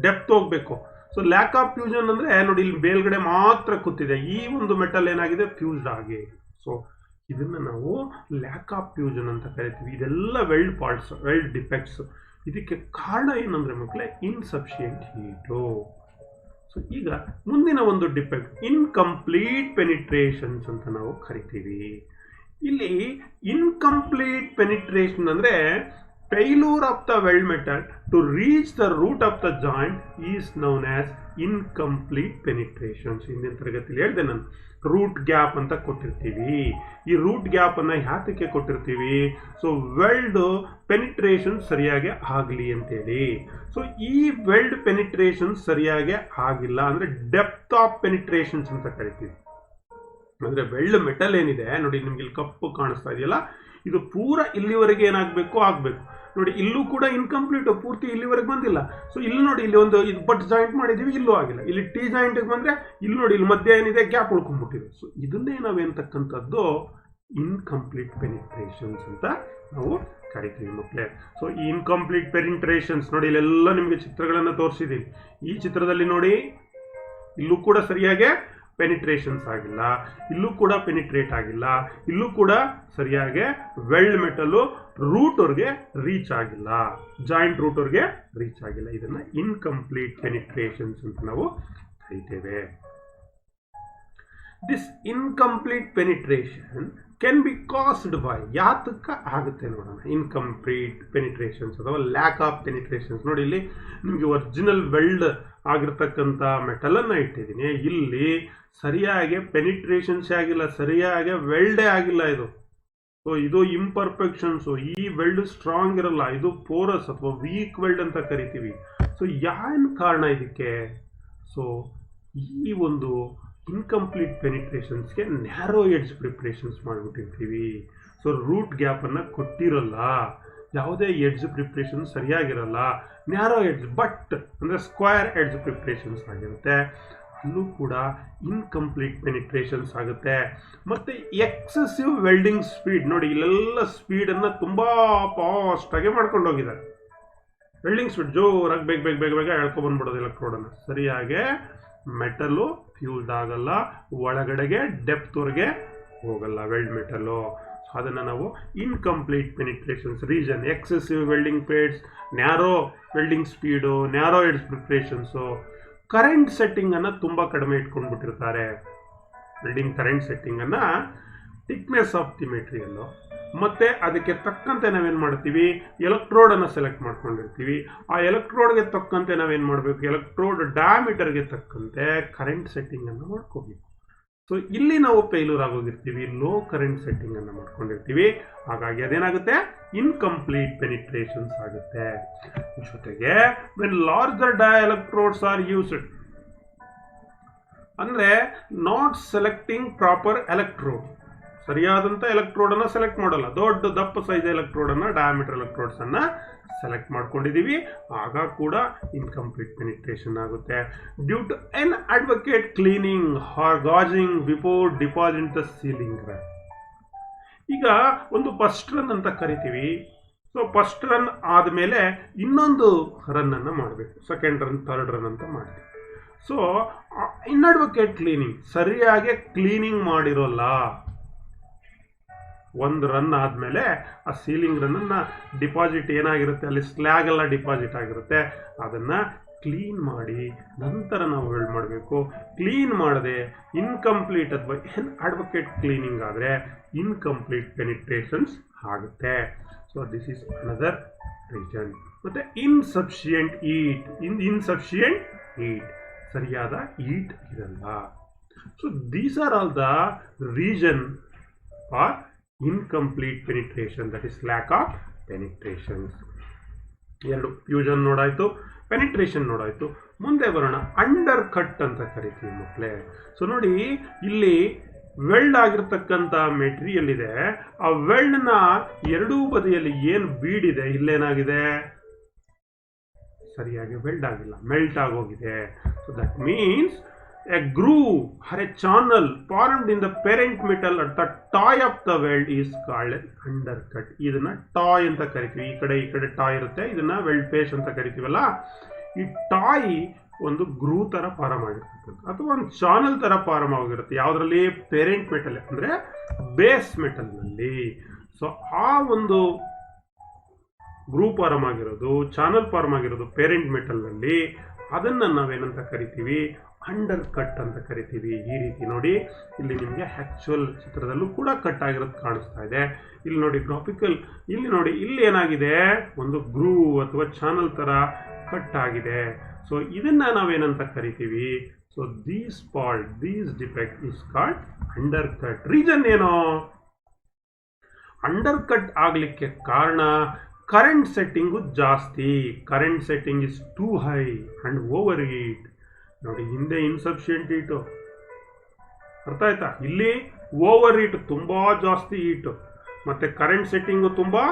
ಡೆಪ್ತ್ ಹೋಗ್ಬೇಕು. ಸೊ ಲ್ಯಾಕ್ ಆಫ್ ಫ್ಯೂಷನ್ ಅಂದರೆ ನೋಡಿ ಇಲ್ಲಿ ಮೇಲ್ಗಡೆ ಮಾತ್ರ ಕೂತಿದೆ, ಈ ಒಂದು ಮೆಟಲ್ ಏನಾಗಿದೆ ಫ್ಯೂಸ್ಡ್ ಆಗಿ. ಸೊ ಇದನ್ನು ನಾವು ಲ್ಯಾಕ್ ಆಫ್ ಫ್ಯೂಷನ್ ಅಂತ ಕರಿತೀವಿ. ಇದೆಲ್ಲ ವೆಲ್ಡ್ ಪಾರ್ಟ್ಸ್, ವೆಲ್ಡ್ ಡಿಫೆಕ್ಟ್ಸ್. ಇದಕ್ಕೆ ಕಾರಣ ಏನಂದರೆ ಮಕ್ಕಳೇ ಇನ್ಸಫಿಷಿಯೆಂಟ್ ಹೀಟು. ಸೊ ಈಗ ಮುಂದಿನ ಒಂದು ಡಿಫೆಕ್ಟ್ ಇನ್ಕಂಪ್ಲೀಟ್ ಪೆನಿಟ್ರೇಷನ್ಸ್ ಅಂತ ನಾವು ಕರಿತೀವಿ. ಇಲ್ಲಿ ಇನ್ಕಂಪ್ಲೀಟ್ ಪೆನಿಟ್ರೇಷನ್ ಅಂದರೆ failure of the weld metal to reach the root of the joint is known as incomplete penetrations. ಹಿಂದಿನ ತರಗತಿಯಲ್ಲಿ ಹೇಳಿದೆ ನಾನು, ರೂಟ್ ಗ್ಯಾಪ್ ಅಂತ ಕೊಟ್ಟಿರ್ತೀವಿ. ಈ ರೂಟ್ ಗ್ಯಾಪ್ ಅನ್ನ ಯಾತಕ್ಕೆ ಕೊಟ್ಟಿರ್ತೀವಿ, ಸೊ ವೆಲ್ಡ್ ಪೆನಿಟ್ರೇಷನ್ ಸರಿಯಾಗಿ ಆಗಲಿ ಅಂತೇಳಿ. ಸೊ ಈ ವೆಲ್ಡ್ ಪೆನಿಟ್ರೇಷನ್ ಸರಿಯಾಗಿ ಆಗಿಲ್ಲ ಅಂದ್ರೆ ಡೆಪ್ತ್ ಆಫ್ ಪೆನಿಟ್ರೇಷನ್ಸ್ ಅಂತ ಕರಿತೀವಿ. ಅಂದ್ರೆ ವೆಲ್ಡ್ ಮೆಟಲ್ ಏನಿದೆ ನೋಡಿ, ನಿಮ್ಗೆ ಇಲ್ಲಿ ಕಪ್ಪು ಕಾಣಿಸ್ತಾ ಇದೆಯಲ್ಲ, ಇದು ಪೂರ ಇಲ್ಲಿವರೆಗೆ ಏನಾಗಬೇಕು ಆಗಬೇಕು. ನೋಡಿ ಇಲ್ಲೂ ಕೂಡ ಇನ್ಕಂಪ್ಲೀಟ್, ಪೂರ್ತಿ ಇಲ್ಲಿವರೆಗೆ ಬಂದಿಲ್ಲ. ಸೊ ಇಲ್ಲಿ ನೋಡಿ, ಇಲ್ಲಿ ಒಂದು ಇದು ಬಟ್ ಜಾಯಿಂಟ್ ಮಾಡಿದೀವಿ, ಇಲ್ಲೂ ಆಗಿಲ್ಲ. ಇಲ್ಲಿ ಟಿ ಜಾಯಿಂಟ್ಗೆ ಬಂದ್ರೆ ಇಲ್ಲಿ ನೋಡಿ, ಇಲ್ಲಿ ಮಧ್ಯ ಏನಿದೆ ಗ್ಯಾಪ್ ಉಳ್ಕೊಂಡ್ಬಿಟ್ಟಿದೆ. ಸೊ ಇದನ್ನೇ ನಾವೇಂತಕ್ಕಂಥದ್ದು ಇನ್ಕಂಪ್ಲೀಟ್ ಪೆನಿಟ್ರೇಷನ್ಸ್ ಅಂತ ನಾವು ಕರಿತೀವಿ ಮಕ್ಕಳೇ. ಸೊ ಈ ಇನ್ಕಂಪ್ಲೀಟ್ ಪೆನಿಟ್ರೇಷನ್ಸ್ ನೋಡಿ, ಇಲ್ಲೆಲ್ಲ ನಿಮಗೆ ಚಿತ್ರಗಳನ್ನು ತೋರಿಸಿದೀವಿ. ಈ ಚಿತ್ರದಲ್ಲಿ ನೋಡಿ, ಇಲ್ಲೂ ಕೂಡ ಸರಿಯಾಗಿ ಪೆನಿಟ್ರೇಷನ್ಸ್ ಆಗಿಲ್ಲ, ಇಲ್ಲೂ ಕೂಡ ಪೆನಿಟ್ರೇಟ್ ಆಗಿಲ್ಲ, ಇಲ್ಲೂ ಕೂಡ ಸರಿಯಾಗಿ ವೆಲ್ಡ್ ಮೆಟಲ್ಲು ರೂಟ್ವರೆಗೆ ರೀಚ್ ಆಗಿಲ್ಲ, ಜಾಯಿಂಟ್ ರೂಟ್ವರೆಗೆ ರೀಚ್ ಆಗಿಲ್ಲ. ಇದನ್ನ ಇನ್ಕಂಪ್ಲೀಟ್ ಪೆನಿಟ್ರೇಷನ್ಸ್ ಅಂತ ನಾವು ಕರಿತೇವೆ. This incomplete penetration can be caused by, ಯಾತಕ್ಕ ಆಗುತ್ತೆ ನೋಡೋಣ. ಇನ್ಕಂಪ್ಲೀಟ್ ಪೆನಿಟ್ರೇಷನ್ಸ್ ಅಥವಾ ಲ್ಯಾಕ್ ಆಫ್ ಪೆನಿಟ್ರೇಷನ್ಸ್. ನೋಡಿ ಇಲ್ಲಿ ನಿಮಗೆ ಒರಿಜಿನಲ್ ವೆಲ್ಡ್ ಆಗಿರ್ತಕ್ಕಂಥ ಮೆಟಲನ್ನು ಇಟ್ಟಿದ್ದೀನಿ, ಇಲ್ಲಿ ಸರಿಯಾಗಿ ಪೆನಿಟ್ರೇಷನ್ಸ್ ಆಗಿಲ್ಲ, ಸರಿಯಾಗಿ ವೆಲ್ಡೇ ಆಗಿಲ್ಲ ಇದು. ಸೊ ಇದು ಇಂಪರ್ಫೆಕ್ಷನ್ಸು. ಈ ವೆಲ್ಡ್ ಸ್ಟ್ರಾಂಗ್ ಇರಲ್ಲ, ಇದು ಪೋರಸ್ ಅಥವಾ ವೀಕ್ ವೆಲ್ಡ್ ಅಂತ ಕರಿತೀವಿ. ಸೊ ಏನು ಕಾರಣ ಇದಕ್ಕೆ? ಸೊ ಈ ಒಂದು ಇನ್ಕಂಪ್ಲೀಟ್ ಪೆನಿಟ್ರೇಷನ್ಸ್ಗೆ ನ್ಯಾರೋ ಎಡ್ಜ್ ಪ್ರಿಪ್ರೇಷನ್ಸ್ ಮಾಡಿಬಿಟ್ಟಿರ್ತೀವಿ. ಸೊ ರೂಟ್ ಗ್ಯಾಪನ್ನು ಕೊಟ್ಟಿರಲ್ಲ, ಯಾವುದೇ ಎಡ್ಜ್ ಪ್ರಿಪ್ರೇಷನ್ ಸರಿಯಾಗಿರಲ್ಲ, ನ್ಯಾರೋ ಎಡ್ಜ್ ಬಟ್ ಅಂದರೆ ಸ್ಕ್ವೇರ್ ಎಡ್ಜ್ ಪ್ರಿಪ್ರೇಷನ್ಸ್ ಆಗಿರುತ್ತೆ. ಅಲ್ಲೂ ಕೂಡ ಇನ್ಕಂಪ್ಲೀಟ್ ಪೆನಿಟ್ರೇಷನ್ಸ್ ಆಗುತ್ತೆ. ಮತ್ತು ಎಕ್ಸೆಸಿವ್ ವೆಲ್ಡಿಂಗ್ ಸ್ಪೀಡ್. ನೋಡಿ ಇಲ್ಲೆಲ್ಲ ಸ್ಪೀಡನ್ನು ತುಂಬ ಫಾಸ್ಟಾಗಿ ಮಾಡ್ಕೊಂಡು ಹೋಗಿದ್ದಾರೆ. ವೆಲ್ಡಿಂಗ್ ಸ್ಪೀಡ್ ಜೋರಾಗಿ ಬೇಗ ಬೇಗ ಬೇಗ ಬೇಗ ಎಳ್ಕೊಬಂದ್ಬಿಡೋದು ಎಲೆಕ್ಟ್ರೋಡನ್ನು. ಸರಿಯಾಗಿ ಮೆಟಲ್ಲು ಫ್ಯೂಸ್ಡ್ ಆಗಲ್ಲ, ಒಳಗಡೆಗೆ ಡೆಪ್ತ್ವರೆಗೆ ಹೋಗಲ್ಲ ವೆಲ್ಡ್ ಮೆಟಲ್ಲು. ಸೊ ಅದನ್ನು ನಾವು incomplete penetrations reason, excessive welding pads, narrow welding speed, narrow edge preparations, current ಸೆಟ್ಟಿಂಗನ್ನು ತುಂಬ ಕಡಿಮೆ ಇಟ್ಕೊಂಡ್ಬಿಟ್ಟಿರ್ತಾರೆ. ವೆಲ್ಡಿಂಗ್ ಕರೆಂಟ್ ಸೆಟ್ಟಿಂಗನ್ನು ಥಿಕ್ನೆಸ್ ಆಫ್ ದಿ ಮೆಟೀರಿಯಲ್ಲು ಮತ್ತು ಅದಕ್ಕೆ ತಕ್ಕಂತೆ ನಾವೇನು ಮಾಡ್ತೀವಿ, ಎಲೆಕ್ಟ್ರೋಡನ್ನು ಸೆಲೆಕ್ಟ್ ಮಾಡ್ಕೊಂಡಿರ್ತೀವಿ. ಆ ಎಲೆಕ್ಟ್ರೋಡ್ಗೆ ತಕ್ಕಂತೆ ನಾವೇನು ಮಾಡಬೇಕು, ಎಲೆಕ್ಟ್ರೋಡ್ ಡಯಾಮೀಟರ್ಗೆ ತಕ್ಕಂತೆ ಕರೆಂಟ್ ಸೆಟ್ಟಿಂಗನ್ನು ಮಾಡ್ಕೋಬೇಕು. ಸೊ ಇಲ್ಲಿ ನಾವು ಫೇಲ್ಯೂರ್ ಆಗೋಗಿರ್ತೀವಿ, ಲೋ ಕರೆಂಟ್ ಸೆಟ್ಟಿಂಗ್ ಅನ್ನು ಮಾಡ್ಕೊಂಡಿರ್ತೀವಿ. ಹಾಗಾಗಿ ಅದೇನಾಗುತ್ತೆ, ಇನ್ಕಂಪ್ಲೀಟ್ ಪೆನಿಟ್ರೇಷನ್ಸ್ ಆಗುತ್ತೆ. ಜೊತೆಗೆ when larger dia electrodes are used, ಅಂದ್ರೆ ನಾಟ್ ಸೆಲೆಕ್ಟಿಂಗ್ ಪ್ರಾಪರ್ ಎಲೆಕ್ಟ್ರೋಡ್, ಸರಿಯಾದಂತ ಎಲೆಕ್ಟ್ರೋಡ್ ಅನ್ನ ಸೆಲೆಕ್ಟ್ ಮಾಡಲ್ಲ, ದೊಡ್ಡ ದಪ್ಪ ಸೈಜ್ ಎಲೆಕ್ಟ್ರೋಡ್ ಅನ್ನ, ಡಯಾಮೀಟರ್ ಎಲೆಕ್ಟ್ರೋಡ್ಸ್ ಅನ್ನ ಸೆಲೆಕ್ಟ್ ಮಾಡ್ಕೊಂಡಿದೀವಿ, ಆಗ ಕೂಡ ಇನ್ಕಂಪ್ಲೀಟ್ ಪೆನಿಟ್ರೇಷನ್ ಆಗುತ್ತೆ. Due to inadequate cleaning or gouging before deposit the sealing run. ಈಗ ಒಂದು ಫಸ್ಟ್ ರನ್ ಅಂತ ಕರಿತೀವಿ. ಸೊ ಫಸ್ಟ್ ರನ್ ಆದಮೇಲೆ ಇನ್ನೊಂದು ರನ್ ಅನ್ನ ಮಾಡಬೇಕು, ಸೆಕೆಂಡ್ ರನ್, ಥರ್ಡ್ ರನ್ ಅಂತ ಮಾಡ್ತೀವಿ. ಸೊ ಇನ್ಅಡ್ವೊಕೇಟ್ ಕ್ಲೀನಿಂಗ್, ಸರಿಯಾಗಿ ಕ್ಲೀನಿಂಗ್ ಮಾಡಿರೋಲ್ಲ. ಒಂದು ರನ್ ಆದಮೇಲೆ ಆ ಸೀಲಿಂಗ್ ರನ್ನ ಡಿಪಾಸಿಟ್ ಏನಾಗಿರುತ್ತೆ, ಅಲ್ಲಿ ಸ್ಲ್ಯಾಗ್ ಎಲ್ಲ ಡಿಪಾಸಿಟ್ ಆಗಿರುತ್ತೆ, ಅದನ್ನು ಕ್ಲೀನ್ ಮಾಡಿ ನಂತರ ನಾವು ವೆಲ್ಡ್ ಮಾಡಬೇಕು. ಕ್ಲೀನ್ ಮಾಡದೆ ಇನ್ಕಂಪ್ಲೀಟ್ ಅಥವಾ ಅಡ್ವೊಕೇಟ್ ಕ್ಲೀನಿಂಗ್ ಆದರೆ ಇನ್ಕಂಪ್ಲೀಟ್ ಪೆನಿಟ್ರೇಷನ್ಸ್ ಆಗುತ್ತೆ. So this is another reason. ಮತ್ತು ಇನ್ಸಫಿಷಿಯೆಂಟ್ ಹೀಟ್, ಸರಿಯಾದ ಹೀಟ್ ಇರಲ್ಲ. So these are all the reason for incomplete penetration, that is lac of penetrations. ಎರಡು ಫ್ಯೂಷನ್ ನೋಡಾಯ್ತು, ಪೆನಿಟ್ರೇಷನ್ ನೋಡಾಯ್ತು. ಮುಂದೆ ಬರೋಣ, ಅಂಡರ್ ಕಟ್ ಅಂತ ಕರಿತೀವಿ ಮಕ್ಕಳೇ. ಸೊ ನೋಡಿ, ಇಲ್ಲಿ ವೆಲ್ಡ್ ಆಗಿರ್ತಕ್ಕಂಥ ಮೆಟೀರಿಯಲ್ ಇದೆ, ಆ ವೆಲ್ಡ್ನ ಎರಡೂ ಬದಿಯಲ್ಲಿ ಏನು ಬೀಡಿದೆ, ಇಲ್ಲೇನಾಗಿದೆ, ಸರಿಯಾಗಿ ವೆಲ್ಡ್ ಆಗಿಲ್ಲ, ಮೆಲ್ಟ್ ಆಗೋಗಿದೆ. So that means a groove or a channel formed in the parent metal at the tie of the weld is called undercut. ಇದನ್ನ ಟಾಯ್ ಅಂತ ಕರಿತೀವಿ. ಈ ಕಡೆ ಟಾಯ್ ಇರುತ್ತೆ, ಇದನ್ನ ವೆಲ್ಡ್ ಫೇಸ್ ಅಂತ ಕರಿತೀವಲ್ಲ. ಈ ಟಾಯ್ ಒಂದು ಗ್ರೂ ತರ ಫಾರ್ಮ್ ಆಗಿರ್ತಕ್ಕಂಥ ಅಥವಾ ಒಂದು ಚಾನಲ್ ತರ ಫಾರ್ಮ್ ಆಗಿರುತ್ತೆ. ಯಾವುದರಲ್ಲಿ, ಪೇರೆಂಟ್ ಮೆಟಲ್ ಅಂದ್ರೆ ಬೇಸ್ ಮೆಟಲ್ ನಲ್ಲಿ. ಸೊ ಆ ಒಂದು ಗ್ರೂ ಫಾರ್ಮ್ ಆಗಿರೋದು, ಚಾನಲ್ ಫಾರ್ಮ್ ಆಗಿರೋದು ಪೇರೆಂಟ್ ಮೆಟಲ್ ನಲ್ಲಿ, ಅದನ್ನ ನಾವೇನಂತ ಕರಿತೀವಿ, ಅಂಡರ್ ಕಟ್ ಅಂತ ಕರಿತೀವಿ. ಈ ರೀತಿ ನೋಡಿ, ಇಲ್ಲಿ ನಿಮಗೆ ಆಕ್ಚುಯಲ್ ಚಿತ್ರದಲ್ಲೂ ಕೂಡ ಕಟ್ ಆಗಿರೋದು ಕಾಣಿಸ್ತಾ ಇದೆ. ಇಲ್ಲಿ ನೋಡಿ ಗ್ರಾಫಿಕಲ್, ಇಲ್ಲಿ ನೋಡಿ, ಇಲ್ಲಿ ಏನಾಗಿದೆ, ಒಂದು ಗ್ರೂವ್ ಅಥವಾ ಚಾನಲ್ ತರ ಕಟ್ ಆಗಿದೆ. ಸೊ ಇದನ್ನ ನಾವೇನಂತ ಕರಿತೀವಿ, so these defect is called under cut. Reason ಏನು, ಅಂಡರ್ ಕಟ್ ಆಗ್ಲಿಕ್ಕೆ ಕಾರಣ ಕರೆಂಟ್ ಸೆಟ್ಟಿಂಗು ಜಾಸ್ತಿ. Current setting is two high and over heat. ನೋಡಿ, ಹಿಂದೆ ಇನ್ಸಫಿಷಿಯೆಂಟ್ ಹೀಟು, ಅರ್ಥ ಆಯ್ತಾ, ಇಲ್ಲಿ ಓವರ್ ಹೀಟ್, ತುಂಬಾ ಜಾಸ್ತಿ ಹೀಟು, ಮತ್ತೆ ಕರೆಂಟ್ ಸೆಟ್ಟಿಂಗು ತುಂಬಾ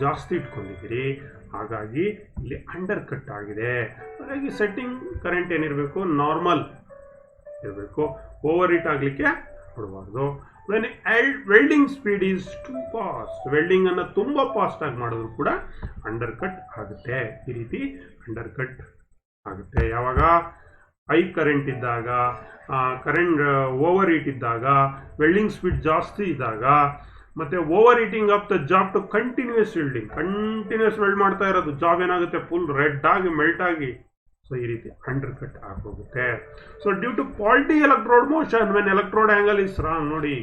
ಜಾಸ್ತಿ ಇಟ್ಕೊಂಡಿದ್ದೀರಿ. ಹಾಗಾಗಿ ಇಲ್ಲಿ ಅಂಡರ್ ಕಟ್ ಆಗಿದೆ. ಹಾಗಾಗಿ ಸೆಟ್ಟಿಂಗ್ ಕರೆಂಟ್ ಏನಿರಬೇಕು, ನಾರ್ಮಲ್ ಇರಬೇಕು, ಓವರ್ ಹೀಟ್ ಆಗಲಿಕ್ಕೆ ಕೊಡಬಾರ್ದು. When welding speed is two fast, welding ಅನ್ನು ತುಂಬಾ ಫಾಸ್ಟ್ ಆಗಿ ಮಾಡಿದ್ರು ಕೂಡ ಅಂಡರ್ ಕಟ್ ಆಗುತ್ತೆ. ಈ ರೀತಿ ಅಂಡರ್ ಕಟ್ ಆಗುತ್ತೆ. ಯಾವಾಗ ಹೈ ಕರೆಂಟ್ ಇದ್ದಾಗ, ಕರೆಂಟ್ ಓವರ್ ಹೀಟ್ ಇದ್ದಾಗ, ವೆಲ್ಡಿಂಗ್ ಸ್ಪೀಡ್ ಜಾಸ್ತಿ ಇದ್ದಾಗ, ಮತ್ತೆ overheating of the job to continuous welding, continuous weld ಮಾಡ್ತಾ ಇರೋದು, ಜಾಬ್ ಏನಾಗುತ್ತೆ, ಫುಲ್ ರೆಡ್ ಆಗಿ ಮೆಲ್ಟ್ ಆಗಿ, ಸೊ ಈ ರೀತಿ ಅಂಡರ್ ಕಟ್ ಆಗೋಗುತ್ತೆ. So due to faulty electrode motion when electrode angle is wrong. ನೋಡಿ,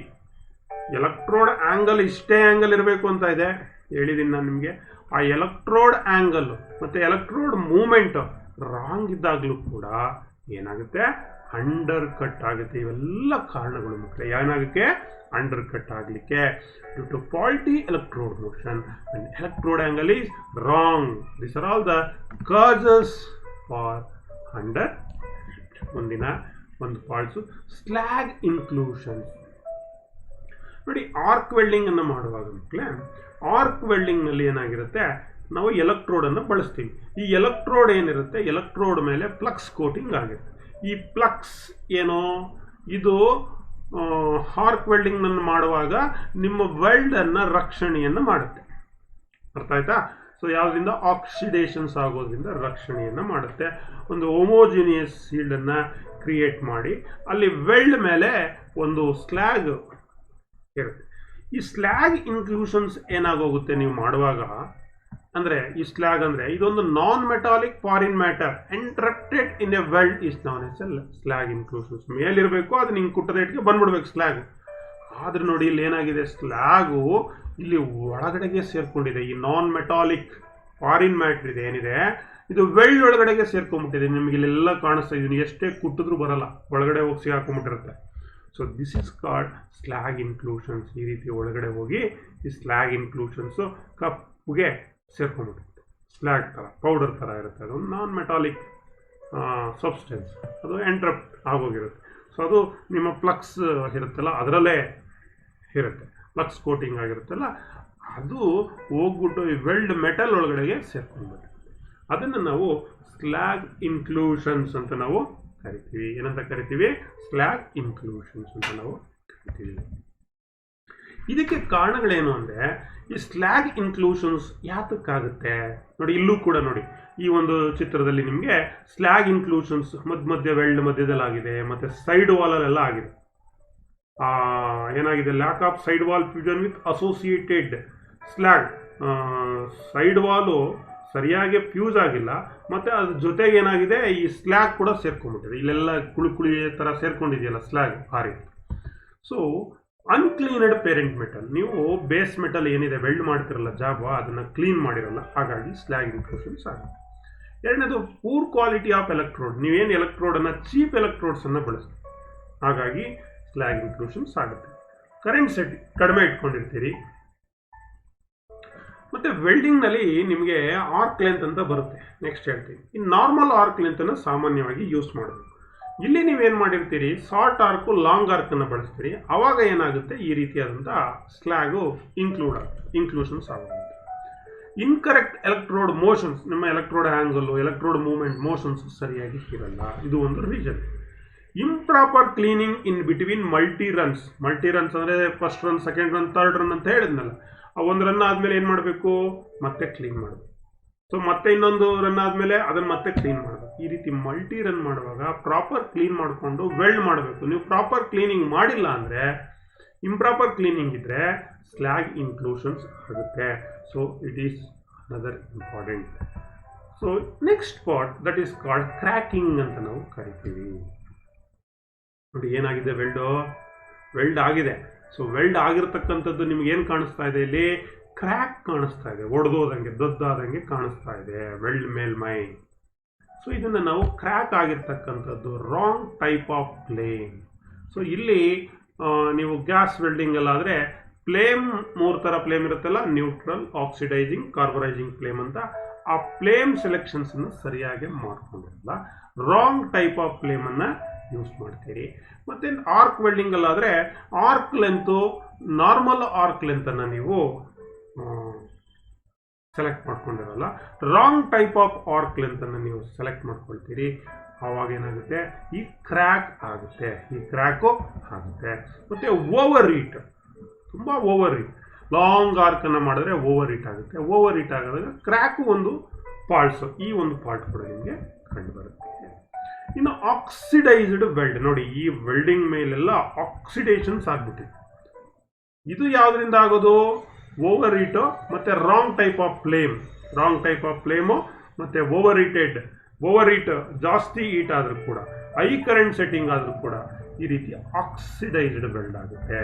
ಎಲೆಕ್ಟ್ರೋಡ್ ಆಂಗಲ್ ಇಷ್ಟೇ ಆಂಗಲ್ ಇರಬೇಕು ಅಂತ ಇದೆ, ಹೇಳಿದ್ದೀನಿ ನಾನು ನಿಮಗೆ. ಆ ಎಲೆಕ್ಟ್ರೋಡ್ ಆಂಗಲ್ ಮತ್ತೆ ಎಲೆಕ್ಟ್ರೋಡ್ ಮೂವ್ಮೆಂಟ್ ರಾಂಗ್ ಇದ್ದಾಗಲೂ ಕೂಡ ಏನಾಗುತ್ತೆ, ಅಂಡರ್ ಕಟ್ ಆಗುತ್ತೆ. ಇವೆಲ್ಲ ಕಾರಣಗಳು ಮಕ್ಕಳೇ ಏನಾಗುತ್ತೆ, ಅಂಡರ್ ಕಟ್ ಆಗಲಿಕ್ಕೆ. Due to faulty electrode motion and electrode angle is wrong. This are all the causes for under. ಮುಂದಿನ ಒಂದು ಫಾಲ್ಸು, ಸ್ಲ್ಯಾಗ್ ಇನ್ಕ್ಲೂಷನ್. ನೋಡಿ, ಆರ್ಕ್ ವೆಲ್ಡಿಂಗ್ ಅನ್ನು ಮಾಡುವಾಗ ಮಕ್ಕಳೇ, ಆರ್ಕ್ ವೆಲ್ಡಿಂಗ್ ನಲ್ಲಿ ಏನಾಗಿರುತ್ತೆ, ನಾವು ಎಲೆಕ್ಟ್ರೋಡ್ ಅನ್ನು ಬಳಸ್ತೀವಿ. ಈ ಎಲೆಕ್ಟ್ರೋಡ್ ಏನಿರುತ್ತೆ, ಎಲೆಕ್ಟ್ರೋಡ್ ಮೇಲೆ ಫ್ಲಕ್ಸ್ ಕೋಟಿಂಗ್ ಆಗಿರುತ್ತೆ. ಈ ಫ್ಲಕ್ಸ್ ಏನೋ, ಇದು ಆರ್ಕ್ ವೆಲ್ಡಿಂಗ್ ಅನ್ನು ಮಾಡುವಾಗ ನಿಮ್ಮ ವೆಲ್ಡ್ ಅನ್ನ ರಕ್ಷಣೆಯನ್ನು ಮಾಡುತ್ತೆ. ಅರ್ಥ ಆಯ್ತಾ? ಸೊ ಯಾವುದರಿಂದ, ಆಕ್ಸಿಡೇಷನ್ಸ್ ಆಗೋದ್ರಿಂದ ರಕ್ಷಣೆಯನ್ನು ಮಾಡುತ್ತೆ. ಒಂದು ಹೋಮೋಜಿನಿಯಸ್ ಶೀಲ್ಡ್ ಅನ್ನ ಕ್ರಿಯೇಟ್ ಮಾಡಿ ಅಲ್ಲಿ ವೆಲ್ಡ್ ಮೇಲೆ ಒಂದು ಸ್ಲ್ಯಾಗ್ ಇರುತ್ತೆ. ಈ ಸ್ಲ್ಯಾಗ್ ಇನ್ಕ್ಲೂಷನ್ಸ್ ಏನಾಗೋಗುತ್ತೆ ನೀವು ಮಾಡುವಾಗ, ಅಂದ್ರೆ ಈ ಸ್ಲ್ಯಾಗ್ ಅಂದ್ರೆ ಇದೊಂದು non metallic foreign matter entrapped in a weld is known as slag inclusions. ಮೇಲಿರಬೇಕು, ಅದು ನಿಂಗೆ ಕುಟ್ಟದ ಇಟ್ಗೆ ಬಂದ್ಬಿಡ್ಬೇಕು ಸ್ಲ್ಯಾಗ್. ಆದ್ರೆ ನೋಡಿ, ಇಲ್ಲಿ ಏನಾಗಿದೆ, ಸ್ಲ್ಯಾಗು ಇಲ್ಲಿ ಒಳಗಡೆಗೆ ಸೇರ್ಕೊಂಡಿದೆ. ಈ ನಾನ್ ಮೆಟಾಲಿಕ್ ಫಾರಿನ್ ಮ್ಯಾಟರ್ ಇದೆ ಏನಿದೆ, ಇದು ವೆಲ್ಡ್ ಒಳಗಡೆಗೆ ಸೇರ್ಕೊಂಡ್ಬಿಟ್ಟಿದೆ. ನಿಮಗೆ ಇಲ್ಲೆಲ್ಲ ಕಾಣಿಸ್ತಾ ಇದೆ, ಎಷ್ಟೇ ಕುಟ್ಟಿದ್ರು ಬರಲ್ಲ, ಒಳಗಡೆ ಹೋಗಿ ಸಿಗಾಕೊಂಡ್ಬಿಟ್ಟಿರುತ್ತೆ. So this is called slag inclusions. ಈ ರೀತಿ ಒಳಗಡೆ ಹೋಗಿ ಈ ಸ್ಲ್ಯಾಗ್ ಇನ್ಕ್ಲೂಷನ್ಸು ಕಪ್ಪುಗೆ ಸೇರ್ಕೊಂಡ್ಬಿಡುತ್ತೆ. ಸ್ಲ್ಯಾಗ್ ಥರ ಪೌಡರ್ ಥರ ಇರುತ್ತೆ, ಅದು ನಾನ್ ಮೆಟಾಲಿಕ್ ಸಬ್ಸ್ಟೆನ್ಸ್, ಅದು ಎಂಟ್ರಪ್ಟ್ ಆಗೋಗಿರುತ್ತೆ. ಸೊ ಅದು ನಿಮ್ಮ ಪ್ಲಕ್ಸ್ ಇರುತ್ತಲ್ಲ ಅದರಲ್ಲೇ ಇರುತ್ತೆ, ಪ್ಲಕ್ಸ್ ಕೋಟಿಂಗ್ ಆಗಿರುತ್ತಲ್ಲ ಅದು ಹೋಗ್ಬಿಟ್ಟು ಈ ವೆಲ್ಡ್ ಮೆಟಲ್ ಒಳಗಡೆಗೆ ಸೇರ್ಕೊಂಡ್ಬಿಡುತ್ತೆ. ಅದನ್ನು ನಾವು ಸ್ಲ್ಯಾಗ್ ಇನ್ಕ್ಲೂಷನ್ಸ್ ಅಂತ ನಾವು ಕರಿತೀವಿ. ಏನಂತ ಕರಿತೀವಿ? ಸ್ಲ್ಯಾಗ್ ಇನ್ಕ್ಲೂಷನ್ಸ್ ಅಂತ ನಾವು ಕರಿತೀವಿ. ಇದಕ್ಕೆ ಕಾರಣಗಳೇನು ಅಂದರೆ, ಈ ಸ್ಲ್ಯಾಗ್ ಇನ್ಕ್ಲೂಷನ್ಸ್ ಯಾತಕ್ಕಾಗುತ್ತೆ ನೋಡಿ. ಇಲ್ಲೂ ಕೂಡ ನೋಡಿ, ಈ ಒಂದು ಚಿತ್ರದಲ್ಲಿ ನಿಮಗೆ ಸ್ಲ್ಯಾಗ್ ಇನ್ಕ್ಲೂಷನ್ಸ್ ಮಧ್ಯ ವೆಲ್ಡ್ ಮಧ್ಯದಲ್ಲಿ ಆಗಿದೆ, ಮತ್ತು ಸೈಡ್ ವಾಲಲ್ಲೆಲ್ಲ ಆಗಿದೆ. ಏನಾಗಿದೆ? Lack of side wall fusion with associated slag. Side wall ಸರಿಯಾಗಿ ಫ್ಯೂಸ್ ಆಗಿಲ್ಲ, ಮತ್ತು ಅದ್ರ ಜೊತೆಗೆ ಏನಾಗಿದೆ, ಈ ಸ್ಲ್ಯಾಗ್ ಕೂಡ ಸೇರ್ಕೊಂಡ್ಬಿಟ್ಟಿದೆ. ಇಲ್ಲೆಲ್ಲ ಕುಳಿ ಥರ ಸೇರ್ಕೊಂಡಿದೆಯಲ್ಲ ಸ್ಲ್ಯಾಗ್, ಆ ರೀತಿ. ಸೊ ಅನ್ಕ್ಲೀನಡ್ ಪೇರೆಂಟ್ ಮೆಟಲ್, ನೀವು ಬೇಸ್ ಮೆಟಲ್ ಏನಿದೆ ವೆಲ್ಡ್ ಮಾಡ್ತಿರಲ್ಲ ಜಾಬ್, ಅದನ್ನು ಕ್ಲೀನ್ ಮಾಡಿರಲ್ಲ, ಹಾಗಾಗಿ ಸ್ಲ್ಯಾಗ್ ಇನ್ಕ್ಲೂಷನ್ಸ್ ಆಗುತ್ತೆ. ಎರಡನೇದು ಪೂರ್ ಕ್ವಾಲಿಟಿ ಆಫ್ ಎಲೆಕ್ಟ್ರೋಡ್, ನೀವೇನು ಎಲೆಕ್ಟ್ರೋಡನ್ನು ಚೀಪ್ ಎಲೆಕ್ಟ್ರೋಡ್ಸನ್ನು ಬಳಸ್ತೀರಿ, ಹಾಗಾಗಿ ಸ್ಲ್ಯಾಗ್ ಇನ್ಕ್ಲೂಷನ್ಸ್ ಆಗುತ್ತೆ. ಕರೆಂಟ್ ಸೆಟ್ ಕಡಿಮೆ ಇಟ್ಕೊಂಡಿರ್ತೀರಿ. ಮತ್ತು ವೆಲ್ಡಿಂಗ್ನಲ್ಲಿ ನಿಮಗೆ ಆರ್ಕ್ ಲೆಂತ್ ಅಂತ ಬರುತ್ತೆ, ನೆಕ್ಸ್ಟ್ ಹೇಳ್ತೀವಿ. ಈ ನಾರ್ಮಲ್ ಆರ್ಕ್ ಲೆಂತನ್ನು ಸಾಮಾನ್ಯವಾಗಿ ಯೂಸ್ ಮಾಡಬೇಕು. ಇಲ್ಲಿ ನೀವೇನು ಮಾಡಿರ್ತೀರಿ, ಶಾರ್ಟ್ ಆರ್ಕು ಲಾಂಗ್ ಆರ್ಕನ್ನು ಬಳಸ್ತೀರಿ, ಆವಾಗ ಏನಾಗುತ್ತೆ, ಈ ರೀತಿಯಾದಂಥ ಸ್ಲ್ಯಾಗು ಇನ್ಕ್ಲೂಷನ್ಸ್ ಆಗುತ್ತೆ. ಇನ್ಕರೆಕ್ಟ್ ಎಲೆಕ್ಟ್ರೋಡ್ ಮೋಷನ್ಸ್, ನಿಮ್ಮ electrode angle, electrode movement motions ಸರಿಯಾಗಿ ಇರಲ್ಲ, ಇದು ಒಂದು reason. Improper cleaning in between multi runs ಅಂದರೆ first run, second run, third run ಅಂತ ಹೇಳಿದ್ನಲ್ಲ, ಆ ಒಂದು ರನ್ ಆದಮೇಲೆ ಏನು ಮಾಡಬೇಕು, ಮತ್ತೆ ಕ್ಲೀನ್ ಮಾಡಬೇಕು. ಸೊ ಮತ್ತೆ ಇನ್ನೊಂದು ರನ್ ಆದಮೇಲೆ ಅದನ್ನು ಮತ್ತೆ ಕ್ಲೀನ್ ಮಾಡಬೇಕು. ಈ ರೀತಿ ಮಲ್ಟಿ ರನ್ ಮಾಡುವಾಗ ಪ್ರಾಪರ್ ಕ್ಲೀನ್ ಮಾಡಿಕೊಂಡು ವೆಲ್ಡ್ ಮಾಡಬೇಕು. ನೀವು ಪ್ರಾಪರ್ ಕ್ಲೀನಿಂಗ್ ಮಾಡಿಲ್ಲ ಅಂದರೆ, ಇಂಪ್ರಾಪರ್ ಕ್ಲೀನಿಂಗ್ ಇದ್ದರೆ ಸ್ಲ್ಯಾಗ್ ಇನ್ಕ್ಲೂಷನ್ಸ್ ಆಗುತ್ತೆ. So it is another important. So next part that is called cracking ಅಂತ ನಾವು ಕರಿತೀವಿ. ನೋಡಿ ಏನಾಗಿದೆ, ವೆಲ್ಡ್ ಆಗಿದೆ. ಸೊ ವೆಲ್ಡ್ ಆಗಿರ್ತಕ್ಕಂಥದ್ದು ನಿಮ್ಗೆ ಏನು ಕಾಣಿಸ್ತಾ ಇದೆ, ಇಲ್ಲಿ ಕ್ರ್ಯಾಕ್ ಕಾಣಿಸ್ತಾ ಇದೆ, ಒಡೆದೋದಂಗೆ ದೊಡ್ಡಾದಂಗೆ ಕಾಣಿಸ್ತಾ ಇದೆ ವೆಲ್ಡ್ ಮೇಲ್ಮೈ. ಸೊ ಇದನ್ನು ನಾವು ಕ್ರ್ಯಾಕ್ ಆಗಿರ್ತಕ್ಕಂಥದ್ದು wrong type of flame. So ಇಲ್ಲಿ ನೀವು ಗ್ಯಾಸ್ ವೆಲ್ಡಿಂಗ್ ಎಲ್ಲ ಆದರೆ ಫ್ಲೇಮ್ 3 ಥರ ಫ್ಲೇಮ್ ಇರುತ್ತಲ್ಲ, ನ್ಯೂಟ್ರಲ್, ಆಕ್ಸಿಡೈಸಿಂಗ್, ಕಾರ್ಬರೈಸಿಂಗ್ ಫ್ಲೇಮ್ ಅಂತ. ಆ ಫ್ಲೇಮ್ ಸೆಲೆಕ್ಷನ್ಸನ್ನು ಸರಿಯಾಗಿ ಮಾಡ್ಕೊಂಡಿರಲ್ಲ, ರಾಂಗ್ ಟೈಪ್ ಆಫ್ ಫ್ಲೇಮನ್ನು ಯೂಸ್ ಮಾಡ್ತೀರಿ. ಮತ್ತು ಆರ್ಕ್ ವೆಲ್ಡಿಂಗಲ್ಲಾದರೆ ಆರ್ಕ್ ಲೆಂತು, ನಾರ್ಮಲ್ ಆರ್ಕ್ ಲೆಂತನ್ನು ನೀವು ಸೆಲೆಕ್ಟ್ ಮಾಡ್ಕೊಂಡಿರಲ್ಲ, ರಾಂಗ್ ಟೈಪ್ ಆಫ್ ಆರ್ಕ್ ಲೆಂತನ್ನು ನೀವು ಸೆಲೆಕ್ಟ್ ಮಾಡ್ಕೊಳ್ತೀರಿ. ಆವಾಗ ಏನಾಗುತ್ತೆ, ಈ ಕ್ರ್ಯಾಕ್ ಆಗುತ್ತೆ, ಈ ಕ್ರ್ಯಾಕು ಆಗುತ್ತೆ. ಮತ್ತು ಓವರ್ ಹೀಟ್, ತುಂಬ ಓವರ್ ಹೀಟ್, ಲಾಂಗ್ ಆರ್ಕನ್ನು ಮಾಡಿದ್ರೆ ಓವರ್ ಹೀಟ್ ಆಗುತ್ತೆ. ಓವರ್ ಹೀಟ್ ಆಗೋದಾಗ ಕ್ರ್ಯಾಕು ಒಂದು ಪಾರ್ಟ್ಸು, ಈ ಒಂದು ಪಾರ್ಟ್ ಕೂಡ ನಿಮಗೆ ಕಂಡುಬರುತ್ತೆ. ಇನ್ನು ಆಕ್ಸಿಡೈಸ್ಡ್ ವೆಲ್ಡ್ ನೋಡಿ, ಈ ವೆಲ್ಡಿಂಗ್ ಮೇಲೆಲ್ಲ ಆಕ್ಸಿಡೇಷನ್ಸ್ ಆಗ್ಬಿಟ್ಟಿದೆ. ಇದು ಯಾವುದರಿಂದ ಆಗೋದು, ಓವರ್ ಹೀಟು ಮತ್ತು ರಾಂಗ್ ಟೈಪ್ ಆಫ್ ಫ್ಲೇಮು ಮತ್ತು ಓವರ್ ಹೀಟ್ ಜಾಸ್ತಿ ಹೀಟ್ ಆದರೂ ಕೂಡ, ಹೈ ಕರೆಂಟ್ ಸೆಟ್ಟಿಂಗ್ ಆದರೂ ಕೂಡ ಈ ರೀತಿ ಆಕ್ಸಿಡೈಸ್ಡ್ ವೆಲ್ಡ್ ಆಗುತ್ತೆ.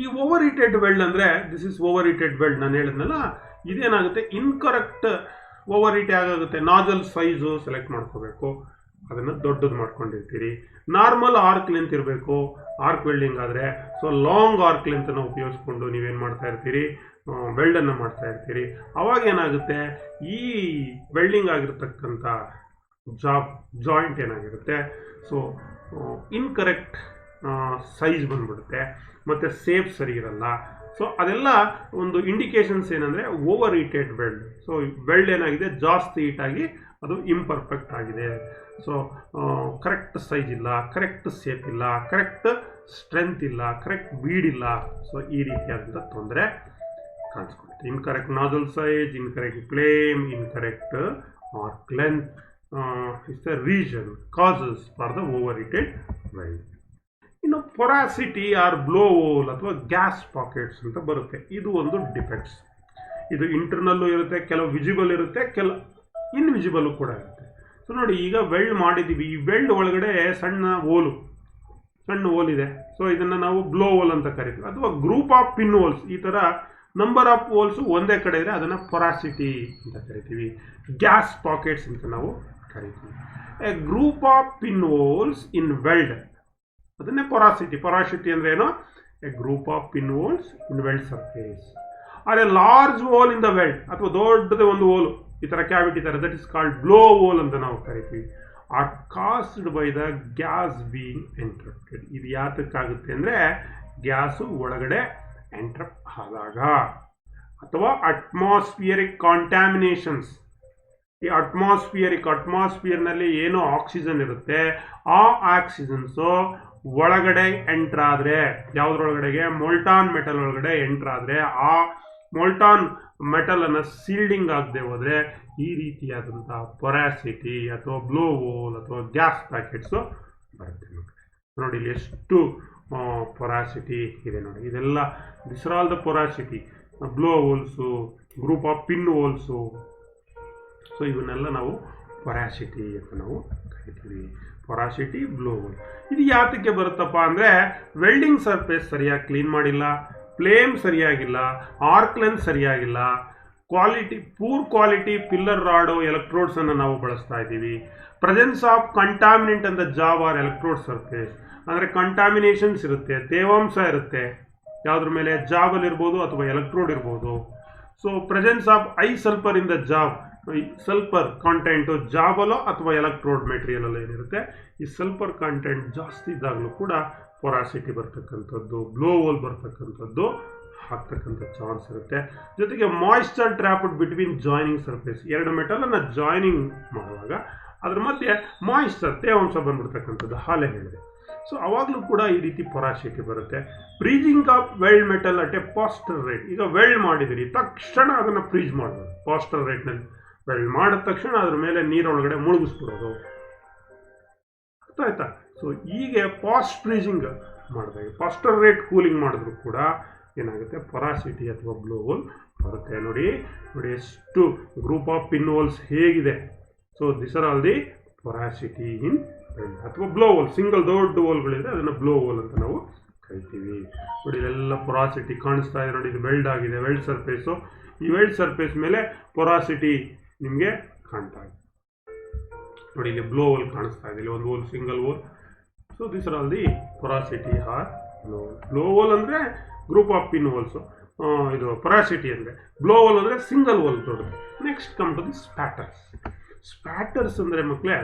ಈ ಓವರ್ ಹೀಟೆಡ್ ವೆಲ್ಡ್ ಅಂದರೆ, this is over heated weld, ನಾನು ಹೇಳಿದ್ನಲ್ಲ, ಇದೇನಾಗುತ್ತೆ, ಇನ್ಕರೆಕ್ಟ್ ಓವರ್ ಹೀಟ್ ಆಗುತ್ತೆ. ನಾಜಲ್ ಸೈಜು ಸೆಲೆಕ್ಟ್ ಮಾಡ್ಕೋಬೇಕು, ಅದನ್ನು ದೊಡ್ಡದು ಮಾಡ್ಕೊಂಡಿರ್ತೀರಿ. ನಾರ್ಮಲ್ ಆರ್ಕ್ ಲೆಂತ್ ಇರಬೇಕು ಆರ್ಕ್ ವೆಲ್ಡಿಂಗ್ ಆದರೆ. ಸೊ ಲಾಂಗ್ ಆರ್ಕ್ ಲೆಂತನ್ನು ಉಪಯೋಗಿಸ್ಕೊಂಡು ನೀವೇನು ಮಾಡ್ತಾ ಇರ್ತೀರಿ, ವೆಲ್ಡನ್ನು ಮಾಡ್ತಾ ಇರ್ತೀರಿ. ಅವಾಗ ಏನಾಗುತ್ತೆ, ಈ ವೆಲ್ಡಿಂಗ್ ಆಗಿರ್ತಕ್ಕಂಥ ಜಾಯಿಂಟ್ ಏನಾಗಿರುತ್ತೆ, ಸೊ ಇನ್ಕರೆಕ್ಟ್ ಸೈಜ್ ಬಂದ್ಬಿಡುತ್ತೆ, ಮತ್ತು ಸೇಫ್ ಸರಿ ಇರಲ್ಲ. ಸೊ ಅದೆಲ್ಲ ಒಂದು ಇಂಡಿಕೇಶನ್ಸ್ ಏನಂದರೆ overheated weld. So weld ಏನಾಗಿದೆ, ಜಾಸ್ತಿ ಹೀಟಾಗಿ ಅದು ಇಂಪರ್ಫೆಕ್ಟ್ ಆಗಿದೆ. ಸೊ ಕರೆಕ್ಟ್ ಸೈಜ್ ಇಲ್ಲ, ಕರೆಕ್ಟ್ ಸೇಫ್ ಇಲ್ಲ, ಕರೆಕ್ಟ್ ಸ್ಟ್ರೆಂತ್ ಇಲ್ಲ, ಕರೆಕ್ಟ್ ಬೀಡ್ ಇಲ್ಲ. ಸೊ ಈ ರೀತಿಯಾದಂಥ ತೊಂದರೆ ಕಾಣಿಸ್ಕೊಳುತ್ತೆ. Incorrect nozzle size, incorrect flame, incorrect arc length is the reason causes for the overheated weld. ಇನ್ನು ಪೊರಾಸಿಟಿ ಆರ್ ಬ್ಲೋ ಹೋಲ್ ಅಥವಾ ಗ್ಯಾಸ್ ಪಾಕೆಟ್ಸ್ ಅಂತ ಬರುತ್ತೆ. ಇದು ಒಂದು ಡಿಫೆಕ್ಟ್ಸ್. ಇದು ಇಂಟರ್ನಲ್ಲು ಇರುತ್ತೆ, ಕೆಲವು ವಿಸಿಬಲ್ ಇರುತ್ತೆ, ಕೆಲವು ಇನ್ವಿಸಿಬಲ್ಲು ಕೂಡ ಇರುತ್ತೆ. ಸೊ ನೋಡಿ, ಈಗ ವೆಲ್ಡ್ ಮಾಡಿದ್ದೀವಿ, ಈ ವೆಲ್ಡ್ ಒಳಗಡೆ ಸಣ್ಣ ಹೋಲ್ ಇದೆ. ಸೊ ಇದನ್ನು ನಾವು ಬ್ಲೋ ಹೋಲ್ ಅಂತ ಕರಿತೀವಿ, ಅಥವಾ ಗ್ರೂಪ್ ಆಫ್ ಪಿನ್ ಹೋಲ್ಸ್. ಈ ಥರ ನಂಬರ್ ಆಫ್ ಹೋಲ್ಸು ಒಂದೇ ಕಡೆ ಇದ್ರೆ ಅದನ್ನು ಪೊರಾಸಿಟಿ ಅಂತ ಕರಿತೀವಿ. ಗ್ಯಾಸ್ ಪಾಕೆಟ್ಸ್ ಅಂತ ನಾವು ಕರಿತೀವಿ. A group of pin holes in weld ಅದನ್ನೇ ಪೊರಾಸಿಟಿ. ಪೊರಾಸಿಟಿ ಅಂದ್ರೆ ಏನು? A group of pin holes in weld surface or a large hole in the weld, ಅಥವಾ ದೊಡ್ಡದ ಒಂದು ಹೋಲ್ ಈ ತರ ಕ್ಯಾವಿಟಿ ತರ, that is called blow hole ಅಂತ ನಾವು ಕರಿತೀವಿ. Or caused by the gas being entrapped. ಇದು ಯಾತಕ್ಕಾಗುತ್ತೆ ಅಂದ್ರೆ ಗ್ಯಾಸು ಒಳಗಡೆ ಎಂಟ್ರಪ್ಟ್ ಆದಾಗ, ಅಥವಾ ಅಟ್ಮಾಸ್ಫಿಯರಿಕ್ ಕಾಂಟ್ಯಾಮಿನೇಷನ್ಸ್. ಈ ಅಟ್ಮಾಸ್ಫಿಯರ್ನಲ್ಲಿ ಏನು ಆಕ್ಸಿಜನ್ ಇರುತ್ತೆ, ಆ ಆಕ್ಸಿಜನ್ಸು ಒಳಗಡೆ ಎಂಟರ್ ಆದರೆ, ಯಾವುದ್ರೊಳಗಡೆಗೆ? ಮೊಲ್ಟಾನ್ ಮೆಟಲ್ ಒಳಗಡೆ ಎಂಟರ್ ಆದರೆ, ಆ ಮೊಲ್ಟಾನ್ ಮೆಟಲ್ ಅನ್ನ ಸೀಲ್ಡಿಂಗ್ ಆಗದೆ ಹೋದ್ರೆ ಈ ರೀತಿಯಾದಂತಹ ಪೊರಾಸಿಟಿ ಅಥವಾ ಬ್ಲೋ ಹೋಲ್ ಅಥವಾ ಗ್ಯಾಸ್ ಪ್ಯಾಕೆಟ್ಸ್ ಬರುತ್ತೆ. ನೋಡಿ ಇಲ್ಲಿ ಎಷ್ಟು ಪೊರಾಸಿಟಿ ಇದೆ ನೋಡಿ. ಇದೆಲ್ಲ this are all the porosity. Blow holes, group of pin holes, so ಇವನ್ನೆಲ್ಲ ನಾವು ಪೊರಾಸಿಟಿ ಅಂತ ನಾವು ಕರಿತೀವಿ. Porosity, blow hole. ಇದು ಯಾತಕ್ಕೆ ಬರುತ್ತಪ್ಪ ಅಂದರೆ ವೆಲ್ಡಿಂಗ್ ಸರ್ಫೇಸ್ ಸರಿಯಾಗಿ ಕ್ಲೀನ್ ಮಾಡಿಲ್ಲ, ಫ್ಲೇಮ್ ಸರಿಯಾಗಿಲ್ಲ, ಆರ್ಕ್ ಲೆಂತ್ ಸರಿಯಾಗಿಲ್ಲ, poor quality filler rod electrodes ಅನ್ನು ನಾವು ಬಳಸ್ತಾ ಇದ್ದೀವಿ. ಪ್ರೆಸೆನ್ಸ್ ಆಫ್ ಕಂಟಾಮಿನೆಂಟ್ ಅಂತ ಜಾಬ್ ಆರ್ ಎಲೆಕ್ಟ್ರೋಡ್ ಸರ್ಫೇಸ್, ಅಂದರೆ ಕಂಟಾಮಿನೇಷನ್ಸ್ ಇರುತ್ತೆ, ತೇವಾಂಶ ಇರುತ್ತೆ ಯಾವುದ್ರ ಮೇಲೆ? ಜಾಬಲ್ಲಿ ಇರ್ಬೋದು ಅಥವಾ ಎಲೆಕ್ಟ್ರೋಡ್ ಇರ್ಬೋದು. So presence of high sulphur in the job, sulphur content ಜಾಬಲ್ಲೋ ಅಥವಾ ಎಲೆಕ್ಟ್ರೋಡ್ ಮೆಟೀರಿಯಲ್ ಅಲ್ಲೋ ಏನಿರುತ್ತೆ, ಈ ಸಲ್ಫರ್ ಕಾಂಟೆಂಟ್ ಜಾಸ್ತಿ ಇದ್ದಾಗಲೂ ಕೂಡ ಪೊರಾಸಿಟಿ ಬರ್ತಕ್ಕಂಥದ್ದು, ಬ್ಲೋ ಹೋಲ್ ಬರ್ತಕ್ಕಂಥದ್ದು ಆಗ್ತಕ್ಕಂಥ ಚಾನ್ಸ್ ಇರುತ್ತೆ. ಜೊತೆಗೆ moisture trapped between joining surface, ಎರಡು ಮೆಟಲನ್ನು ಜಾಯ್ನಿಂಗ್ ಮಾಡುವಾಗ ಅದ್ರ ಮಧ್ಯೆ ಮಾಯಿಶ್ಚರ್, ತೇವಾಂಶ ಬಂದ್ಬಿಡ್ತಕ್ಕಂಥದ್ದು, ಹಾಲೆ ಹೇಳಿದೆ. ಸೊ ಅವಾಗಲೂ ಕೂಡ ಈ ರೀತಿ ಪೊರಾಸಿಟಿ ಬರುತ್ತೆ. Freezing of weld metal at A pastor rate. ಈಗ ವೆಲ್ಡ್ ಮಾಡಿದಿರಿ, ತಕ್ಷಣ ಅದನ್ನು ಫ್ರೀಜ್ ಮಾಡ್ಬೋದು. ಪಾಸ್ಟರ್ ರೇಟ್ನಲ್ಲಿ ವೆಲ್ಡ್ ಮಾಡಿದ ತಕ್ಷಣ ಅದ್ರ ಮೇಲೆ ನೀರೊಳಗಡೆ ಮುಳುಗಿಸ್ಬಿಡೋದು, ಆಯ್ತಾ? ಸೊ ಹೀಗೆ ಪಾಸ್ಟ್ ಫ್ರೀಜಿಂಗ್ ಮಾಡಿದಾಗ, ಪಾಸ್ಟರ್ ರೇಟ್ ಕೂಲಿಂಗ್ ಮಾಡಿದ್ರು ಕೂಡ ಏನಾಗುತ್ತೆ? ಪೊರಾಸಿಟಿ ಅಥವಾ ಬ್ಲೋ ಹೋಲ್ ಬರುತ್ತೆ. ನೋಡಿ ಎಷ್ಟು ಗ್ರೂಪ್ ಆಫ್ ಪಿನ್ ಹೋಲ್ಸ್ ಹೇಗಿದೆ. So this are all the porosity in weld ಅಥವಾ ಬ್ಲೋ ಹೋಲ್. ಸಿಂಗಲ್ ದೊಡ್ಡ ಹೋಲ್ಗಳಿದ್ರೆ ಅದನ್ನು ಬ್ಲೋ ಹೋಲ್ ಅಂತ ನಾವು ಕರಿತೀವಿ. ನೋಡಿ ಇದೆಲ್ಲ ಪೊರಾಸಿಟಿ ಕಾಣಿಸ್ತಾ ಇದೆ ನೋಡಿ. ಇದು ವೆಲ್ಡ್ ಆಗಿದೆ, ವೆಲ್ಡ್ ಸರ್ಫೇಸು. ಈ ವೆಲ್ಡ್ ಸರ್ಫೇಸ್ ಮೇಲೆ ಪೊರಾಸಿಟಿ ನಿಮಗೆ ಕಾಣ್ತಾ ಇದೆ ನೋಡಿ. ಇಲ್ಲಿ ಬ್ಲೋ ಹೋಲ್ ಕಾಣಿಸ್ತಾ ಇದೆ, ಇಲ್ಲಿ ಒಂದು hole, single hole. So this are all the porosity or blow hole. Blow hole ಅಂದರೆ ಗ್ರೂಪ್ ಆಫ್ ಪಿನ್ ಹೋಲ್ಸು, ಇದು ಪೊರಾಸಿಟಿ ಅಂದರೆ. ಬ್ಲೋ ಹೋಲ್ ಅಂದರೆ ಸಿಂಗಲ್ ಹೋಲ್ ದೊಡ್ಡದು. Next come to the spatters. Spatters ಅಂದರೆ ಮಕ್ಕಳೇ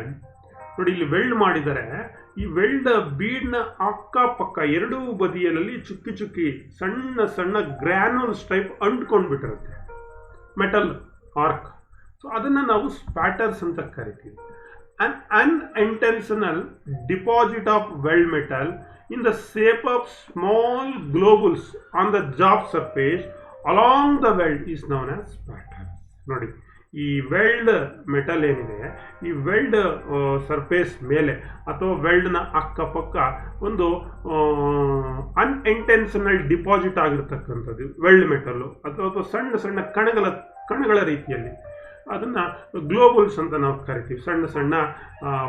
ನೋಡಿ, ಇಲ್ಲಿ ವೆಲ್ಡ್ ಮಾಡಿದರೆ ಈ ವೆಲ್ಡ್ ಬೀಡ್ನ ಅಕ್ಕಪಕ್ಕ ಎರಡೂ ಬದಿಯಲ್ಲಿ ಚುಕ್ಕಿ ಚುಕ್ಕಿ ಸಣ್ಣ ಸಣ್ಣ ಗ್ರ್ಯಾನ್ಯೂಲ್ಸ್ ಟೈಪ್ ಅಂಟ್ಕೊಂಡ್ಬಿಟ್ಟಿರುತ್ತೆ ಮೆಟಲ್ ಆರ್ಕ್. ಸೊ ಅದನ್ನು ನಾವು ಸ್ಪ್ಯಾಟರ್ಸ್ ಅಂತ ಕರಿತೀವಿ. An unintentional deposit of weld metal in the shape of small globules on the job surface along the weld is known as spatters. ನೋಡಿ, ಈ ವೆಲ್ಡ್ ಮೆಟಲ್ ಏನಿದೆ, ಈ ವೆಲ್ಡ್ ಸರ್ಫೇಸ್ ಮೇಲೆ ಅಥವಾ ವೆಲ್ಡ್ನ ಅಕ್ಕಪಕ್ಕ ಒಂದು ಅನ್ಇಂಟೆನ್ಷನಲ್ ಡಿಪಾಸಿಟ್ ಆಗಿರ್ತಕ್ಕಂಥದ್ದು ವೆಲ್ಡ್ ಮೆಟಲ್ಲು ಅಥವಾ ಸಣ್ಣ ಸಣ್ಣ ಕಣಗಳ ರೀತಿಯಲ್ಲಿ, ಅದನ್ನು ಗ್ಲೋಬಲ್ಸ್ ಅಂತ ನಾವು ಕರಿತೀವಿ. ಸಣ್ಣ ಸಣ್ಣ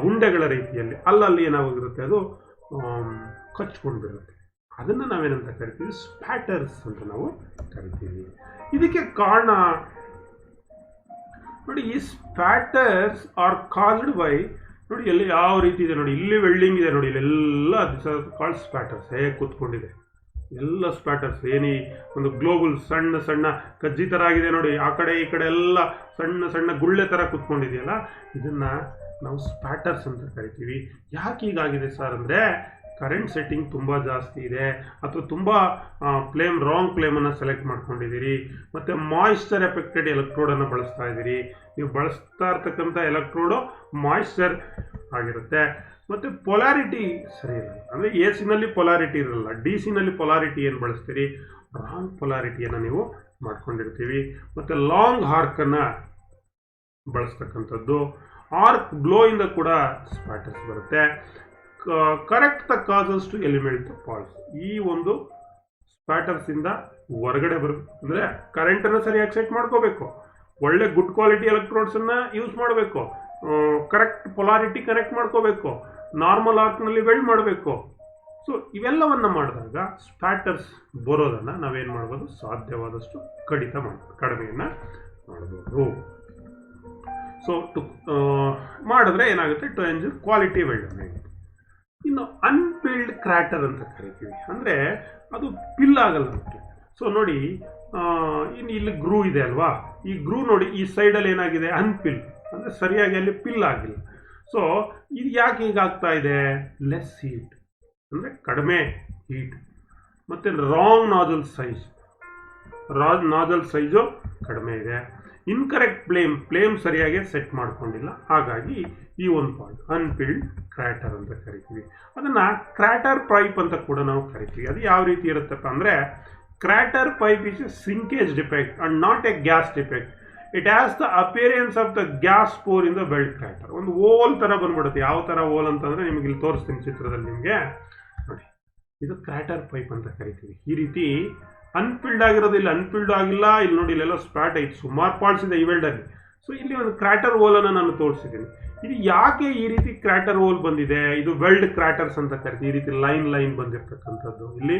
ಉಂಡೆಗಳ ರೀತಿಯಲ್ಲಿ ಅಲ್ಲಲ್ಲಿ ಏನಾಗಿರುತ್ತೆ, ಅದು ಕಚ್ಕೊಂಡು ಬಿಡುತ್ತೆ. ಅದನ್ನು ನಾವೇನಂತ ಕರಿತೀವಿ? ಸ್ಪ್ಯಾಟರ್ಸ್ ಅಂತ ನಾವು ಕರಿತೀವಿ. ಇದಕ್ಕೆ ಕಾರಣ ನೋಡಿ, ಈ ಸ್ಪ್ಯಾಟರ್ಸ್ ಆರ್ ಕಾಸ್ಡ್ ಬೈ, ನೋಡಿ ಎಲ್ಲಿ ಯಾವ ರೀತಿ ಇದೆ ನೋಡಿ, ಇಲ್ಲಿ ವೆಲ್ಡಿಂಗ್ ಇದೆ ನೋಡಿ, ಇಲ್ಲೆಲ್ಲ ಕಾಲ್ಡ್ ಸ್ಪ್ಯಾಟರ್ಸ್ ಹೇಗೆ ಕೂತ್ಕೊಂಡಿದೆ, ಎಲ್ಲ ಸ್ಪ್ಯಾಟರ್ಸ್. ಏನಿ ಒಂದು ಗ್ಲೋಬಲ್ ಸಣ್ಣ ಸಣ್ಣ ಕಜ್ಜಿ ಥರ ಆಗಿದೆ ನೋಡಿ, ಆ ಕಡೆ ಈ ಕಡೆ ಎಲ್ಲ ಸಣ್ಣ ಸಣ್ಣ ಗುಳ್ಳೆ ಥರ ಕೂತ್ಕೊಂಡಿದೆಯಲ್ಲ, ಇದನ್ನು ನಾವು ಸ್ಪ್ಯಾಟರ್ಸ್ ಅಂತ ಕರಿತೀವಿ. ಯಾಕೆ ಹೀಗಾಗಿದೆ ಸರ್ ಅಂದರೆ, ಕರೆಂಟ್ ಸೆಟ್ಟಿಂಗ್ ತುಂಬ ಜಾಸ್ತಿ ಇದೆ, ಅಥವಾ ತುಂಬ ರಾಂಗ್ ಫ್ಲೇಮನ್ನು ಸೆಲೆಕ್ಟ್ ಮಾಡ್ಕೊಂಡಿದ್ದೀರಿ, ಮತ್ತು ಮಾಯಿಶ್ಚರ್ ಎಫೆಕ್ಟೆಡ್ ಎಲೆಕ್ಟ್ರೋಡನ್ನು ಬಳಸ್ತಾ ಇದ್ದೀರಿ. ನೀವು ಬಳಸ್ತಾ ಇರ್ತಕ್ಕಂಥ ಎಲೆಕ್ಟ್ರೋಡು ಮಾಯಿಶ್ಚರ್ ಆಗಿರುತ್ತೆ, ಮತ್ತು ಪೊಲಾರಿಟಿ ಸರಿ ಇರಲ್ಲ. ಅಂದರೆ ಎ ಸಿನಲ್ಲಿ ಪೊಲಾರಿಟಿ ಇರಲ್ಲ, ಡಿ ಸಿನಲ್ಲಿ ಪೊಲಾರಿಟಿ ಏನು ಬಳಸ್ತೀರಿ, ರಾಂಗ್ ಪೊಲಾರಿಟಿಯನ್ನು ನೀವು ಮಾಡ್ಕೊಂಡಿರ್ತೀವಿ. ಮತ್ತು ಲಾಂಗ್ ಆರ್ಕನ್ನು ಬಳಸ್ತಕ್ಕಂಥದ್ದು. ಆರ್ಕ್ ಬ್ಲೋಯಿಂದ ಕೂಡ ಸ್ಪ್ಯಾಟರ್ಸ್ ಬರುತ್ತೆ. Correct the causes to eliminate faults. ಈ ಒಂದು ಸ್ಪ್ಯಾಟರ್ಸಿಂದ ಹೊರಗಡೆ ಅಂದರೆ ಕರೆಂಟನ್ನು ಸರಿಯಾಗಿ ಸೆಟ್ ಮಾಡ್ಕೋಬೇಕು, ಒಳ್ಳೆ ಗುಡ್ ಕ್ವಾಲಿಟಿ ಎಲೆಕ್ಟ್ರೋಡ್ಸನ್ನು ಯೂಸ್ ಮಾಡಬೇಕು, ಕರೆಕ್ಟ್ ಪೊಲಾರಿಟಿ ಕನೆಕ್ಟ್ ಮಾಡ್ಕೋಬೇಕು, ನಾರ್ಮಲ್ ಆರ್ಕ್ನಲ್ಲಿ ವೆಲ್ಡ್ ಮಾಡಬೇಕು. ಸೊ ಇವೆಲ್ಲವನ್ನು ಮಾಡಿದಾಗ ಸ್ಪ್ಯಾಟರ್ಸ್ ಬರೋದನ್ನು ನಾವೇನು ಮಾಡ್ಬೋದು, ಸಾಧ್ಯವಾದಷ್ಟು ಕಡಿಮೆಯನ್ನು ಮಾಡ್ಬೋದು. ಸೊ ಮಾಡಿದ್ರೆ ಏನಾಗುತ್ತೆ, ಟು ಎಂಜಾಯ್ ಕ್ವಾಲಿಟಿ ವೆಲ್ಡ್. ಇನ್ನು ಅನ್ಪಿಲ್ಡ್ ಕ್ರ್ಯಾಟರ್ ಅಂತ ಕರಿತೀವಿ, ಅಂದರೆ ಅದು ಪಿಲ್ ಆಗಲ್ಲ ನಮಗೆ. ಸೊ ನೋಡಿ, ಇನ್ನು ಇಲ್ಲಿ ಗ್ರೂ ಇದೆ ಅಲ್ವಾ, ಈ ಗ್ರೂ ನೋಡಿ ಈ ಸೈಡಲ್ಲಿ ಏನಾಗಿದೆ, ಅನ್ಪಿಲ್ ಅಂದರೆ ಸರಿಯಾಗಿ ಅಲ್ಲಿ ಪಿಲ್ ಆಗಿಲ್ಲ. ಸೊ ಇದು ಯಾಕೆ ಹೀಗಾಗ್ತಾ ಇದೆ, ಲೆಸ್ ಹೀಟ್ ಅಂದರೆ ಕಡಿಮೆ ಹೀಟ್, ಮತ್ತು wrong nozzle size, nozzle size ಕಡಿಮೆ ಇದೆ, ಇನ್ಕರೆಕ್ಟ್ ಫ್ಲೇಮ್ ಸರಿಯಾಗಿ ಸೆಟ್ ಮಾಡ್ಕೊಂಡಿಲ್ಲ, ಹಾಗಾಗಿ ಈ ಒಂದು ಪಾಯಿಂಟ್ ಅನ್ಪಿಲ್ಡ್ ಕ್ರ್ಯಾಟರ್ ಅಂತ ಕರಿತೀವಿ. ಅದನ್ನು ಕ್ರ್ಯಾಟರ್ ಪೈಪ್ ಅಂತ ಕೂಡ ನಾವು ಕರಿತೀವಿ. ಅದು ಯಾವ ರೀತಿ ಇರುತ್ತಪ್ಪ ಅಂದರೆ, crater pipe is a sinkage defect and not a gas defect. It has the appearance of the gas spore in the weld crater. ಒಂದು ಓಲ್ ಥರ ಬಂದ್ಬಿಡುತ್ತೆ. ಯಾವ ಥರ ಓಲ್ ಅಂತಂದರೆ ನಿಮಗೆ ಇಲ್ಲಿ ತೋರಿಸ್ತೀನಿ ಚಿತ್ರದಲ್ಲಿ ನಿಮಗೆ ನೋಡಿ, ಇದು ಕ್ರ್ಯಾಟರ್ ಪೈಪ್ ಅಂತ ಕರಿತೀವಿ. ಈ ರೀತಿ ಅನ್ಫಿಲ್ಡ್ ಆಗಿರೋದು, ಇಲ್ಲಿ ಅನ್ಫಿಲ್ಡ್ ಆಗಿಲ್ಲ, ಇಲ್ಲಿ ನೋಡಿ ಇಲ್ಲೆಲ್ಲ ಸ್ಪಾಟ್ ಐತೆ, ಸುಮಾರು ಪಾರ್ಟ್ಸ್ ಇದೆ ಈ ವೆಲ್ಡಲ್ಲಿ. ಸೊ ಇಲ್ಲಿ ಒಂದು ಕ್ರ್ಯಾಟರ್ ಓಲನ್ನು ನಾನು ತೋರಿಸಿದ್ದೀನಿ. ಇದು ಯಾಕೆ ಈ ರೀತಿ ಕ್ರ್ಯಾಟರ್ ಓಲ್ ಬಂದಿದೆ, ಇದು ವೆಲ್ಡ್ ಕ್ರ್ಯಾಟರ್ಸ್ ಅಂತ ಕರಿತೀವಿ. ಈ ರೀತಿ ಲೈನ್ ಬಂದಿರತಕ್ಕಂಥದ್ದು, ಇಲ್ಲಿ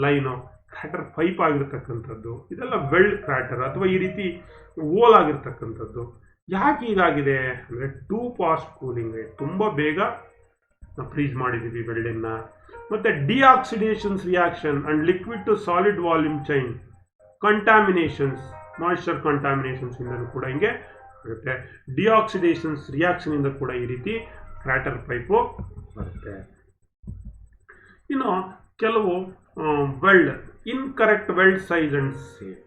ಲೈನು ಕ್ರ್ಯಾಟರ್ ಪೈಪ್ ಆಗಿರ್ತಕ್ಕಂಥದ್ದು, ಇದೆಲ್ಲ ವೆಲ್ಡ್ ಕ್ರ್ಯಾಟರ್ ಅಥವಾ ಈ ರೀತಿ ಓಲ್ ಆಗಿರ್ತಕ್ಕಂಥದ್ದು. ಯಾಕೆ ಹೀಗಾಗಿದೆ ಅಂದರೆ, ಟೂ ಫಾಸ್ಟ್ ಕೂಲಿಂಗ್ ರೇಟ್, ತುಂಬ ಬೇಗ ಫ್ರೀಸ್ ಮಾಡಿದ್ದೀವಿ ವೆಲ್ಡನ್ನು, ಮತ್ತು deoxidations reaction and liquid to solid volume change contaminations, moisture contaminations ಇಂದಲೂ ಕೂಡ ಹಿಂಗೆ ಆಗುತ್ತೆ. ಡಿಆಕ್ಸಿಡೇಷನ್ಸ್ ರಿಯಾಕ್ಷನ್ ಇಂದ ಕೂಡ ಈ ರೀತಿ ಕ್ರ್ಯಾಟರ್ ಪೈಪು ಬರುತ್ತೆ. ಇನ್ನು ಕೆಲವು weld incorrect weld size and shape.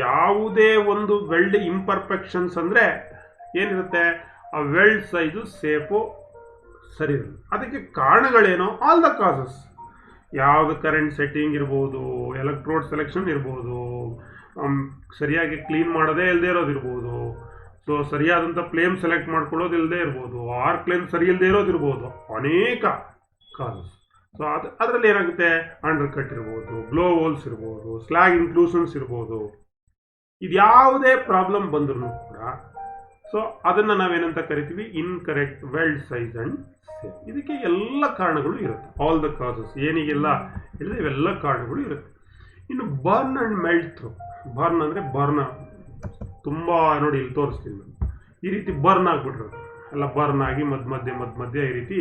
ಯಾವುದೇ ಒಂದು ವೆಲ್ಡ್ ಇಂಪರ್ಫೆಕ್ಷನ್ಸ್ ಅಂದರೆ ಏನಿರುತ್ತೆ, ಆ ವೆಲ್ಡ್ ಸೈಜು ಸೇಫು ಸರಿ ಇರಲ್ಲ. ಅದಕ್ಕೆ ಕಾರಣಗಳೇನೋ, ಆಲ್ ದ ಕಾಸಸ್, ಯಾವುದು ಕರೆಂಟ್ ಸೆಟ್ಟಿಂಗ್ ಇರ್ಬೋದು, ಎಲೆಕ್ಟ್ರೋಡ್ ಸೆಲೆಕ್ಷನ್ ಇರ್ಬೋದು, ಸರಿಯಾಗಿ ಕ್ಲೀನ್ ಮಾಡೋದೇ ಇಲ್ಲದೆ ಇರೋದಿರ್ಬೋದು, ಸೊ ಸರಿಯಾದಂಥ ಫ್ಲೇಮ್ ಸೆಲೆಕ್ಟ್ ಮಾಡ್ಕೊಳ್ಳೋದು ಇಲ್ಲದೆ ಇರ್ಬೋದು, ಆರ್ಕ್ ಲೆಂತ್ ಸರಿ ಇಲ್ಲದೆ ಇರೋದಿರ್ಬೋದು, ಅನೇಕ ಕಾಸಸ್. ಸೊ ಅದರಲ್ಲಿ ಏನಾಗುತ್ತೆ, ಅಂಡರ್ ಕಟ್ ಇರ್ಬೋದು, ಬ್ಲೋ ಹೋಲ್ಸ್ ಇರ್ಬೋದು, ಸ್ಲ್ಯಾಗ್ ಇನ್ಕ್ಲೂಷನ್ಸ್ ಇರ್ಬೋದು. ಇದು ಯಾವುದೇ ಪ್ರಾಬ್ಲಮ್ ಬಂದ್ರೂ ಕೂಡ ಸೊ ಅದನ್ನು ನಾವೇನಂತ ಕರಿತೀವಿ, incorrect weld size and safe. ಇದಕ್ಕೆ ಎಲ್ಲ ಕಾರಣಗಳು ಇರುತ್ತೆ, ಆಲ್ ದ ಕಾಸಸ್ ಏನಿಗೆಲ್ಲ ಹೇಳಿದ್ರೆ ಇವೆಲ್ಲ ಕಾರಣಗಳು ಇರುತ್ತೆ. ಇನ್ನು burn and melt through. Burn ಅಂದರೆ ಬರ್ನ್ ತುಂಬ ನೋಡಿ ಇಲ್ಲಿ ತೋರಿಸ್ತೀನಿ ನಾನು, ಈ ರೀತಿ ಬರ್ನ್ ಆಗಿಬಿಟ್ರೆ ಎಲ್ಲ ಬರ್ನ್ ಆಗಿ ಮಧ್ಯ ಈ ರೀತಿ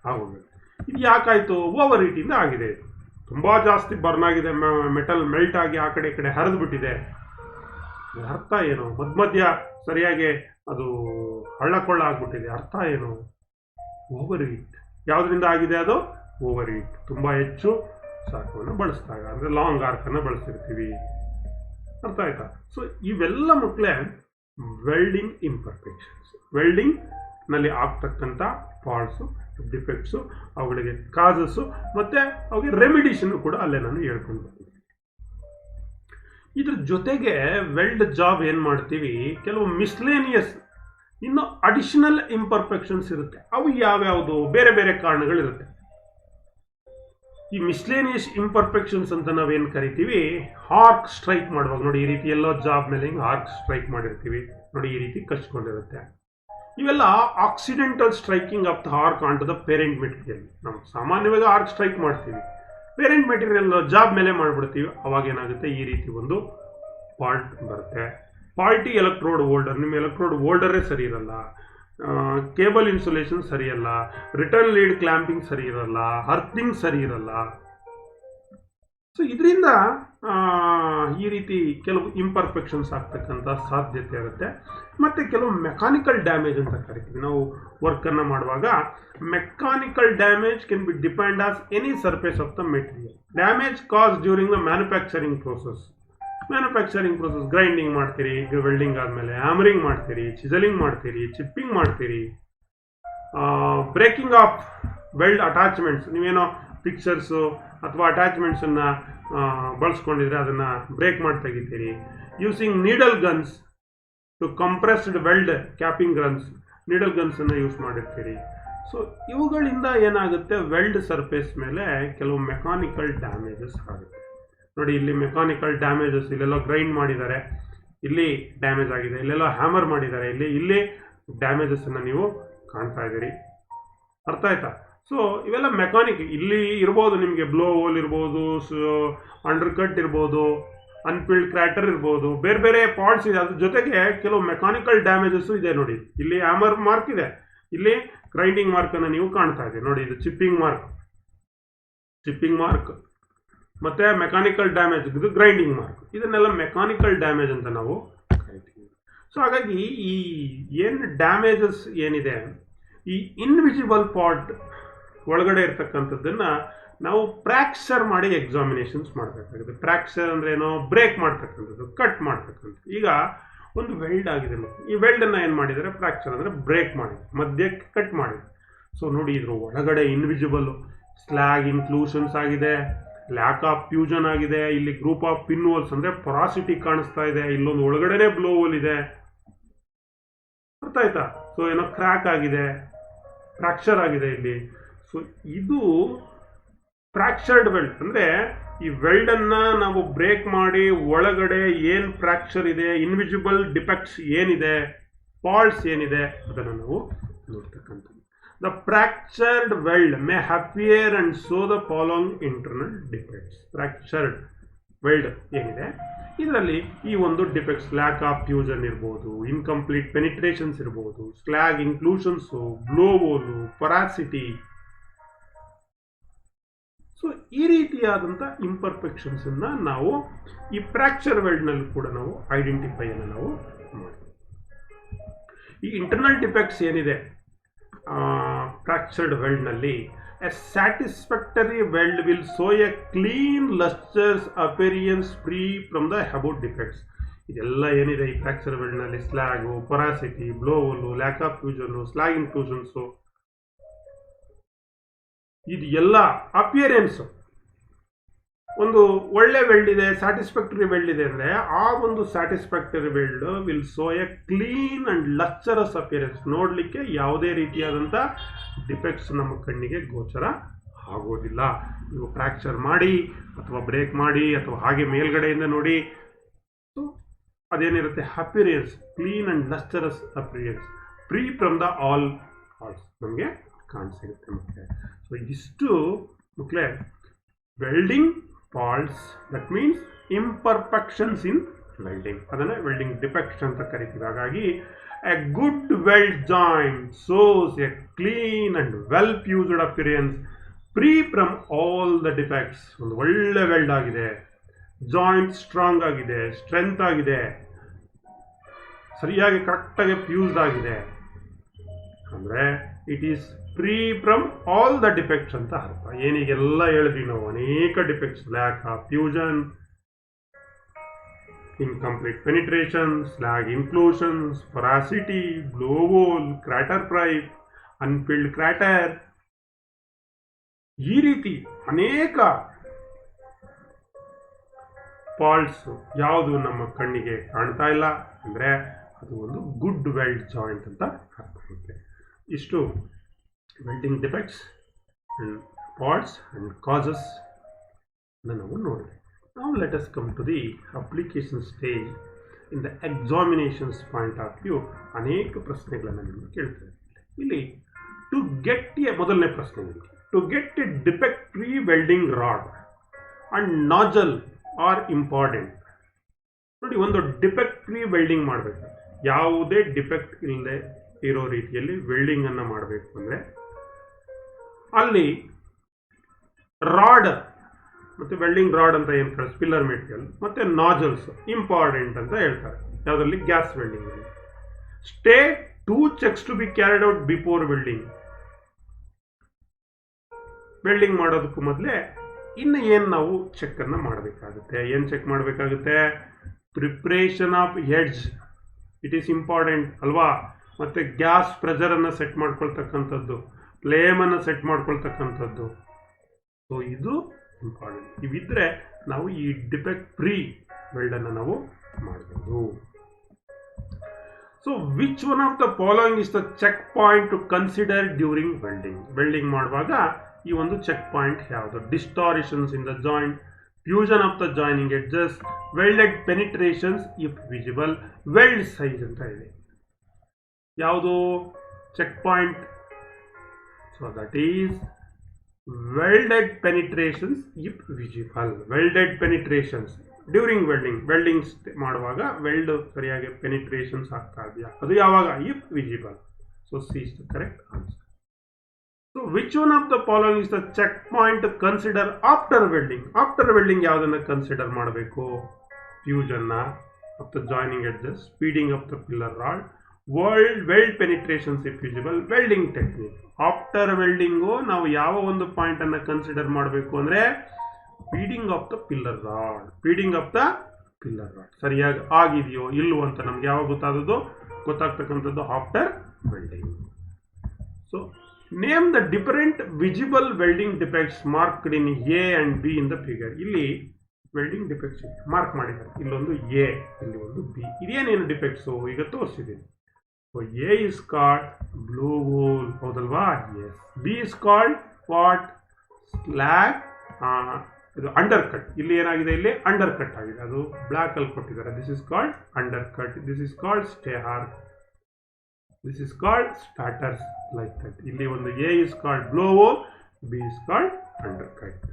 ಆಗೋಗುತ್ತೆ. ಇದು ಯಾಕಾಯಿತು, ಓವರ್ ಹೀಟಿಂದ ಆಗಿದೆ. ಇದು ತುಂಬ ಜಾಸ್ತಿ ಬರ್ನ್ ಆಗಿದೆ, ಮೆಟಲ್ ಮೆಲ್ಟ್ ಆಗಿ ಆ ಕಡೆ ಈ ಕಡೆ ಹರಿದು ಬಿಟ್ಟಿದೆ. ಅರ್ಥ ಏನು, ಮಧ್ಯ ಸರಿಯಾಗಿ ಅದು ಹಳ್ಳಕೊಳ್ಳ ಆಗ್ಬಿಟ್ಟಿದೆ. ಅರ್ಥ ಏನು, ಓವರ್ ಹೀಟ್. ಯಾವುದರಿಂದ ಆಗಿದೆ ಅದು, ಓವರ್ ಹೀಟ್. ತುಂಬ ಹೆಚ್ಚು ಶಾಖವನ್ನು ಬಳಸಿದಾಗ, ಅಂದರೆ ಲಾಂಗ್ ಆರ್ಕನ್ನು ಬಳಸಿರ್ತೀವಿ. ಅರ್ಥ ಆಯ್ತಾ? ಸೊ ಇವೆಲ್ಲ ಮಕ್ಕಳೇ ವೆಲ್ಡಿಂಗ್ ಇಂಪರ್ಫೆಕ್ಷನ್ಸ್, ವೆಲ್ಡಿಂಗ್ ನಲ್ಲಿ ಆಗ್ತಕ್ಕಂಥ ಫಾಲ್ಟ್ಸು, ಡಿಫೆಕ್ಟ್ಸು, ಅವುಗಳಿಗೆ ಕಾಸಸ್ಸು, ಮತ್ತು ಅವುಗಳಿಗೆ ರೆಮಿಡಿಷನ್ ಕೂಡ ಅಲ್ಲೇ ನಾನು ಹೇಳ್ಕೊಂಡು ಬಂದಿದ್ದೀನಿ. ಇದ್ರ ಜೊತೆಗೆ ವೆಲ್ಡ್ ಜಾಬ್ ಏನು ಮಾಡ್ತೀವಿ, ಕೆಲವು ಮಿಸ್ಲೇನಿಯಸ್ ಇನ್ನು ಅಡಿಷನಲ್ ಇಂಪರ್ಫೆಕ್ಷನ್ಸ್ ಇರುತ್ತೆ. ಅವು ಯಾವ್ಯಾವುದು, ಬೇರೆ ಬೇರೆ ಕಾರಣಗಳಿರುತ್ತೆ. ಈ ಮಿಸ್ಲೇನಿಯಸ್ ಇಂಪರ್ಫೆಕ್ಷನ್ಸ್ ಅಂತ ನಾವೇನು ಕರಿತೀವಿ, ಆರ್ಕ್ ಸ್ಟ್ರೈಕ್ ಮಾಡುವಾಗ ನೋಡಿ, ಈ ರೀತಿ ಎಲ್ಲೋ ಜಾಬ್ ಮೇಲೆ ಹಿಂಗೆ ಆರ್ಕ್ ಸ್ಟ್ರೈಕ್ ಮಾಡಿರ್ತೀವಿ ನೋಡಿ, ಈ ರೀತಿ ಕಚ್ಕೊಂಡಿರುತ್ತೆ. ಇವೆಲ್ಲ accidental striking of the arc onto the parent material. ನಾವು ಸಾಮಾನ್ಯವಾಗಿ ಆರ್ಕ್ ಸ್ಟ್ರೈಕ್ ಮಾಡ್ತೀವಿ, ಪೇರೆಂಟ್ ಮೆಟೀರಿಯಲ್ ಜಾಬ್ ಮೇಲೆ ಮಾಡಿಬಿಡ್ತೀವಿ. ಅವಾಗ ಏನಾಗುತ್ತೆ, ಈ ರೀತಿ ಒಂದು ಫಾಲ್ಟ್ ಬರುತ್ತೆ. ಫಾಲ್ಟಿ ಎಲೆಕ್ಟ್ರೋಡ್ ಹೋಲ್ಡರ್, ನಿಮ್ಮ ಎಲೆಕ್ಟ್ರೋಡ್ ಹೋಲ್ಡರೇ ಸರಿ ಇರಲ್ಲ, ಕೇಬಲ್ ಇನ್ಸುಲೇಷನ್ ಸರಿ ಇರಲ್ಲ, ರಿಟರ್ನ್ ಲೀಡ್ ಕ್ಲ್ಯಾಂಪಿಂಗ್ ಸರಿ ಇರಲ್ಲ, ಅರ್ಥಿಂಗ್ ಸರಿ ಇರಲ್ಲ. ಸೊ ಇದರಿಂದ ಈ ರೀತಿ ಕೆಲವು ಇಂಪರ್ಫೆಕ್ಷನ್ಸ್ ಆಗ್ತಕ್ಕಂಥ ಸಾಧ್ಯತೆ ಇರುತ್ತೆ. ಮತ್ತು ಕೆಲವು ಮೆಕ್ಯಾನಿಕಲ್ ಡ್ಯಾಮೇಜ್ ಅಂತ ಕರಿತೀವಿ. ನಾವು ವರ್ಕನ್ನು ಮಾಡುವಾಗ mechanical damage can be depend as any surface of the material. Damage cause during the manufacturing process. Grinding ಮಾಡ್ತೀರಿ, ವೆಲ್ಡಿಂಗ್ ಆದಮೇಲೆ ಹ್ಯಾಮರಿಂಗ್ ಮಾಡ್ತೀರಿ, ಚಿಸಲಿಂಗ್ ಮಾಡ್ತೀರಿ, ಚಿಪ್ಪಿಂಗ್ ಮಾಡ್ತೀರಿ, ಬ್ರೇಕಿಂಗ್ ಆಫ್ ವೆಲ್ಡ್ ಅಟ್ಯಾಚ್ಮೆಂಟ್ಸ್. ನೀವೇನೋ ಫಿಕ್ಸರ್ಸು ಅಥವಾ ಅಟ್ಯಾಚ್ಮೆಂಟ್ಸನ್ನು ಬಳಸ್ಕೊಂಡಿದ್ರೆ ಅದನ್ನು ಬ್ರೇಕ್ ಮಾಡಿ ತೆಗಿತೀರಿ. Using needle guns to compressed weld capping guns, needle ಗನ್ಸನ್ನು ಯೂಸ್ ಮಾಡಿರ್ತೀರಿ. ಸೊ ಇವುಗಳಿಂದ ಏನಾಗುತ್ತೆ, ವೆಲ್ಡ್ ಸರ್ಫೇಸ್ ಮೇಲೆ ಕೆಲವು ಮೆಕ್ಯಾನಿಕಲ್ ಡ್ಯಾಮೇಜಸ್ ಆಗುತ್ತೆ. ನೋಡಿ ಇಲ್ಲಿ ಮೆಕ್ಯಾನಿಕಲ್ ಡ್ಯಾಮೇಜಸ್, ಇಲ್ಲೆಲ್ಲ ಗ್ರೈಂಡ್ ಮಾಡಿದ್ದಾರೆ, ಇಲ್ಲಿ ಡ್ಯಾಮೇಜ್ ಆಗಿದೆ, ಇಲ್ಲೆಲ್ಲ ಹ್ಯಾಮರ್ ಮಾಡಿದ್ದಾರೆ, ಇಲ್ಲಿ ಡ್ಯಾಮೇಜಸ್ಸನ್ನು ನೀವು ಕಾಣ್ತಾ ಇದ್ದೀರಿ. ಅರ್ಥ ಆಯ್ತಾ? ಸೊ ಇವೆಲ್ಲ ಮೆಕ್ಯಾನಿಕ್. ಇಲ್ಲಿ ಇರ್ಬೋದು ನಿಮಗೆ ಬ್ಲೋ ಹೋಲ್ ಇರ್ಬೋದು, ಅಂಡರ್ ಕಟ್ ಇರ್ಬೋದು, ಅನ್ಫಿಲ್ಡ್ ಕ್ರ್ಯಾಟರ್ ಇರ್ಬೋದು, ಬೇರೆ ಬೇರೆ ಪಾರ್ಟ್ಸ್ ಇದೆ. ಅದ್ರ ಜೊತೆಗೆ ಕೆಲವು ಮೆಕ್ಯಾನಿಕಲ್ ಡ್ಯಾಮೇಜಸ್ಸು ಇದೆ. ನೋಡಿ ಇಲ್ಲಿ ಹ್ಯಾಮರ್ ಮಾರ್ಕ್ ಇದೆ, ಇಲ್ಲಿ ಗ್ರೈಂಡಿಂಗ್ ಮಾರ್ಕ್ ಅನ್ನು ನೀವು ಕಾಣ್ತಾ ಇದ್ದೀರಿ ನೋಡಿ, ಇದು ಚಿಪ್ಪಿಂಗ್ ಮಾರ್ಕ್ ಮತ್ತೆ ಮೆಕ್ಯಾನಿಕಲ್ ಡ್ಯಾಮೇಜ್, ಇದು ಗ್ರೈಂಡಿಂಗ್ ಮಾರ್ಕ್. ಇದನ್ನೆಲ್ಲ ಮೆಕ್ಯಾನಿಕಲ್ ಡ್ಯಾಮೇಜ್ ಅಂತ ನಾವು ಕರಿತೀವಿ. ಸೊ ಹಾಗಾಗಿ ಈ ಏನು ಡ್ಯಾಮೇಜಸ್ ಏನಿದೆ, ಈ ಇನ್ವಿಸಿಬಲ್ ಪಾರ್ಟ್ ಒಳಗಡೆ ಇರ್ತಕ್ಕಂಥದ್ದನ್ನ ನಾವು ಫ್ರ್ಯಾಕ್ಚರ್ ಮಾಡಿ ಎಕ್ಸಾಮಿನೇಷನ್ಸ್ ಮಾಡಬೇಕಾಗುತ್ತೆ. ಫ್ರ್ಯಾಕ್ಚರ್ ಅಂದ್ರೆ ಏನೋ ಬ್ರೇಕ್ ಮಾಡ್ತಕ್ಕಂಥದ್ದು, ಕಟ್ ಮಾಡ್ತಕ್ಕಂಥದ್ದು. ಈಗ ಒಂದು ವೆಲ್ಡ್ ಆಗಿದೆ, ಈ ವೆಲ್ಡ್ ಅನ್ನ ಏನ್ ಮಾಡಿದರೆ ಫ್ರ್ಯಾಕ್ಚರ್ ಅಂದ್ರೆ ಬ್ರೇಕ್ ಮಾಡಿ ಮಧ್ಯಕ್ಕೆ ಕಟ್ ಮಾಡಿ. ಸೊ ನೋಡಿ, ಇದ್ರ ಒಳಗಡೆ ಇನ್ವಿಸಿಬಲ್ ಸ್ಲ್ಯಾಗ್ ಇನ್ಕ್ಲೂಷನ್ಸ್ ಆಗಿದೆ, ಲ್ಯಾಕ್ ಆಫ್ ಫ್ಯೂಷನ್ ಆಗಿದೆ, ಇಲ್ಲಿ ಗ್ರೂಪ್ ಆಫ್ ಪಿನ್ ಹೋಲ್ಸ್ ಅಂದ್ರೆ ಪೊರಾಸಿಟಿ ಕಾಣಿಸ್ತಾ ಇದೆ, ಇಲ್ಲೊಂದು ಒಳಗಡೆನೆ ಬ್ಲೋ ಹೋಲ್ ಇದೆ, ಅರ್ಥ ಆಯ್ತಾ? ಸೊ ಏನೋ ಕ್ರ್ಯಾಕ್ ಆಗಿದೆ, ಫ್ರ್ಯಾಕ್ಚರ್ ಆಗಿದೆ ಇಲ್ಲಿ. ಸೊ ಇದು ಫ್ರ್ಯಾಕ್ಚರ್ಡ್ ವೆಲ್ಡ್ ಅಂದ್ರೆ ಈ ವೆಲ್ಡ್ ಅನ್ನ ನಾವು ಬ್ರೇಕ್ ಮಾಡಿ ಒಳಗಡೆ ಏನ್ ಫ್ರ್ಯಾಕ್ಚರ್ ಇದೆ, ಇನ್ವಿಸಿಬಲ್ ಡಿಫೆಕ್ಟ್ಸ್ ಏನಿದೆ, ಫಾಲ್ಟ್ಸ್ ಏನಿದೆ ಅದನ್ನು ನಾವು ನೋಡ್ತಕ್ಕಂಥದ್ದು. The fractured weld may appear and show the following internal defects. Fractured weld ಏನಿದೆ ಇದರಲ್ಲಿ ಈ ಒಂದು ಡಿಫೆಕ್ಟ್ಸ್, ಲ್ಯಾಕ್ ಆಫ್ ಫ್ಯೂಷನ್ ಇರ್ಬೋದು, ಇನ್ಕಂಪ್ಲೀಟ್ ಪೆನಿಟ್ರೇಷನ್ಸ್ ಇರ್ಬೋದು, slag inclusions, blow hole, porosity. So ಈ ರೀತಿಯಾದಂಥ ಇಂಪರ್ಫೆಕ್ಷನ್ಸ್ ಅನ್ನ ನಾವು ಈ ಫ್ರ್ಯಾಕ್ಚರ್ ವೆಲ್ಡ್ ನಲ್ಲಿ ಕೂಡ ನಾವು ಐಡೆಂಟಿಫೈ ಅನ್ನು ನಾವು ಮಾಡ್ತೀವಿ. ಈ ಇಂಟರ್ನಲ್ ಡಿಫೆಕ್ಟ್ಸ್ ಏನಿದೆ ಫ್ರ್ಯಾಕ್ಚರ್ಡ್ ವೆಲ್ಡ್ ನಲ್ಲಿ, a satisfactory weld will show a clean lustrous appearance free from the above defects. ಇದೆಲ್ಲ ಏನಿದೆ ಈ ಫ್ರ್ಯಾಕ್ಚರ್ ವೆಲ್ಡ್ ನಲ್ಲಿ, slag, porosity, blow hole, lack of fusion, slag inclusions, ಇದು ಎಲ್ಲ ಅಪಿಯರೆನ್ಸ್. ಒಂದು ಒಳ್ಳೆ ವೆಲ್ಡ್ ಇದೆ, ಸ್ಯಾಟಿಸ್ಫ್ಯಾಕ್ಟರಿ ವೆಲ್ಡ್ ಇದೆ ಅಂದ್ರೆ ಆ ಒಂದು satisfactory weld will show a clean and lustrous appearance. ನೋಡ್ಲಿಕ್ಕೆ ಯಾವುದೇ ರೀತಿಯಾದಂಥ ಡಿಫೆಕ್ಟ್ಸ್ ನಮ್ಮ ಕಣ್ಣಿಗೆ ಗೋಚರ ಆಗೋದಿಲ್ಲ. ನೀವು ಫ್ರ್ಯಾಕ್ಚರ್ ಮಾಡಿ ಅಥವಾ ಬ್ರೇಕ್ ಮಾಡಿ ಅಥವಾ ಹಾಗೆ ಮೇಲ್ಗಡೆಯಿಂದ ನೋಡಿ, ಸೊ ಅದೇನಿರುತ್ತೆ appearance, clean and lustrous appearance, free from the all faults ನಮಗೆ ಕಾಣಿಸಿರುತ್ತೆ ಮಕ್ಕಳೇ. ಸೊ ಇದಿಷ್ಟು ಮಕ್ಕಳೇ welding faults, that means imperfections in welding, ಅದನ್ನ ವೆಲ್ಡಿಂಗ್ ಡಿಫೆಕ್ಟ್ಸ್ ಅಂತ ಕರಿತೀವಿ. ಹಾಗಾಗಿ a good weld joint shows a clean and well fused appearance free from all the defects. ಒಂದು ಒಳ್ಳೆ ವೆಲ್ಡ್ ಆಗಿದೆ, ಜಾಯಿಂಟ್ ಸ್ಟ್ರಾಂಗ್ ಆಗಿದೆ, ಸ್ಟ್ರೆಂತ್ ಆಗಿದೆ, ಸರಿಯಾಗಿ ಕರೆಕ್ಟಾಗಿ ಫ್ಯೂಸ್ಡ್ ಆಗಿದೆ ಅಂದ್ರೆ it is free from all the defects ಅಂತ ಅರ್ಥ. ಏನಿಗೆಲ್ಲ ಹೇಳಿದ್ವಿ ನಾವು, ಅನೇಕ defects, lack of fusion, incomplete penetration, slag inclusions, porosity, blow hole, crater ಪ್ರೈಪ್, ಅನ್ಫಿಲ್ಡ್ ಕ್ರಾಟರ್, ಈ ರೀತಿ ಅನೇಕ ಫಾಲ್ಟ್ಸ್ ಯಾವುದು ನಮ್ಮ ಕಣ್ಣಿಗೆ ಕಾಣ್ತಾ ಇಲ್ಲ ಅಂದ್ರೆ ಅದು ಒಂದು ಗುಡ್ ವೆಲ್ಡ್ ಜಾಯಿಂಟ್ ಅಂತ ಅರ್ಥ ಆಗುತ್ತೆ. ಇಷ್ಟು welding defects and faults and causes ನಾವು ನೋಡಿದೆ. ನಾವು let us come to the application stage. In the examinations point of view ಅನೇಕ ಪ್ರಶ್ನೆಗಳನ್ನು ನಿಮಗೆ ಕೇಳ್ತಾರೆ. ಇಲ್ಲಿ ಟು ಗೆಟ್ ಎ ಮೊದಲನೇ ಪ್ರಶ್ನೆ, to get a defect free welding rod and nozzle are important. ನೋಡಿ, ಒಂದು ಡಿಫೆಕ್ಟ್ ಫ್ರೀ ವೆಲ್ಡಿಂಗ್ ಮಾಡಬೇಕು, ಯಾವುದೇ ಡಿಫೆಕ್ಟ್ ಇಲ್ಲದೆ ಇರೋ ರೀತಿಯಲ್ಲಿ ವೆಲ್ಡಿಂಗ್ ಅನ್ನು ಮಾಡಬೇಕು ಅಂದ್ರೆ ಅಲ್ಲಿ ರಾಡ್ ಮತ್ತೆ ವೆಲ್ಡಿಂಗ್ ರಾಡ್ ಅಂತ ಏನು ಕಳಿಸ್, ಪಿಲ್ಲರ್ ಮೆಟೀರಿಯಲ್ ಮತ್ತೆ ನಾಜಲ್ಸ್ ಇಂಪಾರ್ಟೆಂಟ್ ಅಂತ ಹೇಳ್ತಾರೆ. ಯಾವುದರಲ್ಲಿ? ಗ್ಯಾಸ್ ವೆಲ್ಡಿಂಗ್ ಅಲ್ಲಿ. State 2 checks to be carried out before welding. Welding ಮಾಡೋದಕ್ಕೂ ಮೊದಲೇ ಇನ್ನು ಏನು ನಾವು ಚೆಕ್ ಅನ್ನ ಮಾಡಬೇಕಾಗುತ್ತೆ. ಏನು ಚೆಕ್ ಮಾಡಬೇಕಾಗುತ್ತೆ? Preparation of edge, it is important ಅಲ್ವಾ. ಮತ್ತೆ ಗ್ಯಾಸ್ ಪ್ರೆಷರ್ ಅನ್ನ ಸೆಟ್ ಮಾಡ್ಕೊಳ್ತಕ್ಕಂಥದ್ದು, ಫ್ಲೇಮ್ ಅನ್ನು ಸೆಟ್ ಮಾಡ್ಕೊಳ್ತಕ್ಕಂಥದ್ದು. ಸೊ ಇದು ಇಂಪಾರ್ಟೆಂಟ್. ಇವಿದ್ರೆ ನಾವು ಈ ಡಿಫೆಕ್ಟ್ ಫ್ರೀ ವೆಲ್ಡ್ ಅನ್ನು ನಾವು ಮಾಡಬಹುದು. So which one of the following is the check point to consider during welding. Welding ಮಾಡುವಾಗ ಈ ಒಂದು ಚೆಕ್ ಪಾಯಿಂಟ್ ಯಾವುದು? Distortions in the joint, fusion of the joining edges, welded penetrations if visible, weld size ಅಂತ ಇದೆ. ಯಾವುದು check point? So that is welded penetrations if visible. Welded penetrations during welding, welding ಮಾಡುವಾಗ weld ಸರಿಯಾಗಿ penetrations ಆಗ್ತಾ ಇದೆಯಾ, ಅದು ಯಾವಾಗ? If visible. So C is the correct answer. So which one of the following is the checkpoint to consider after welding? After welding ಯಾವುದನ್ನ consider ಮಾಡಬೇಕು? Fusion of the joining edges, speeding up the pillar rod, weld penetrations if feasible, welding technique. After welding ನಾವು ಯಾವ ಒಂದು point ಅನ್ನ consider ಮಾಡಬೇಕು ಅಂದ್ರೆ feeding of the filler rod. Feeding of the filler rod ಸರಿಯಾಗಿ ಆಗಿದೆಯೋ ಇಲ್ವೋ ಅಂತ ನಮ್ಗೆ ಯಾವಾಗ ಗೊತ್ತಾಗ್ತಕ್ಕಂಥದ್ದು after welding. So name the different visible welding defects marked in A and B in the figure. ಇಲ್ಲಿ ವೆಲ್ಡಿಂಗ್ ಡಿಫೆಕ್ಟ್ಸ್ ಮಾರ್ಕ್ ಮಾಡಿದ್ದಾರೆ. ಇಲ್ಲೊಂದು ಎ, ಇಲ್ಲಿ ಒಂದು ಬಿ. ಇದೇನೇನು ಡಿಫೆಕ್ಟ್ಸು ಈಗ ತೋರಿಸಿದ್ದೀನಿ. So A is called blow hole, ಹೌದಲ್ವಾ? Yes. B is called what? Slag. ಇದು undercut. ಇಲ್ಲಿ ಏನಾಗಿದೆ? ಇಲ್ಲಿ ಅಂಡರ್ ಕಟ್ ಆಗಿದೆ, ಅದು ಬ್ಲಾಕ್ ಅಲ್ಲಿ ಕೊಟ್ಟಿದ್ದಾರೆ. This is called undercut. This is called stair. This is called spatters, like that. ಇಲ್ಲಿ ಒಂದು A is called blow hole, B is called undercut.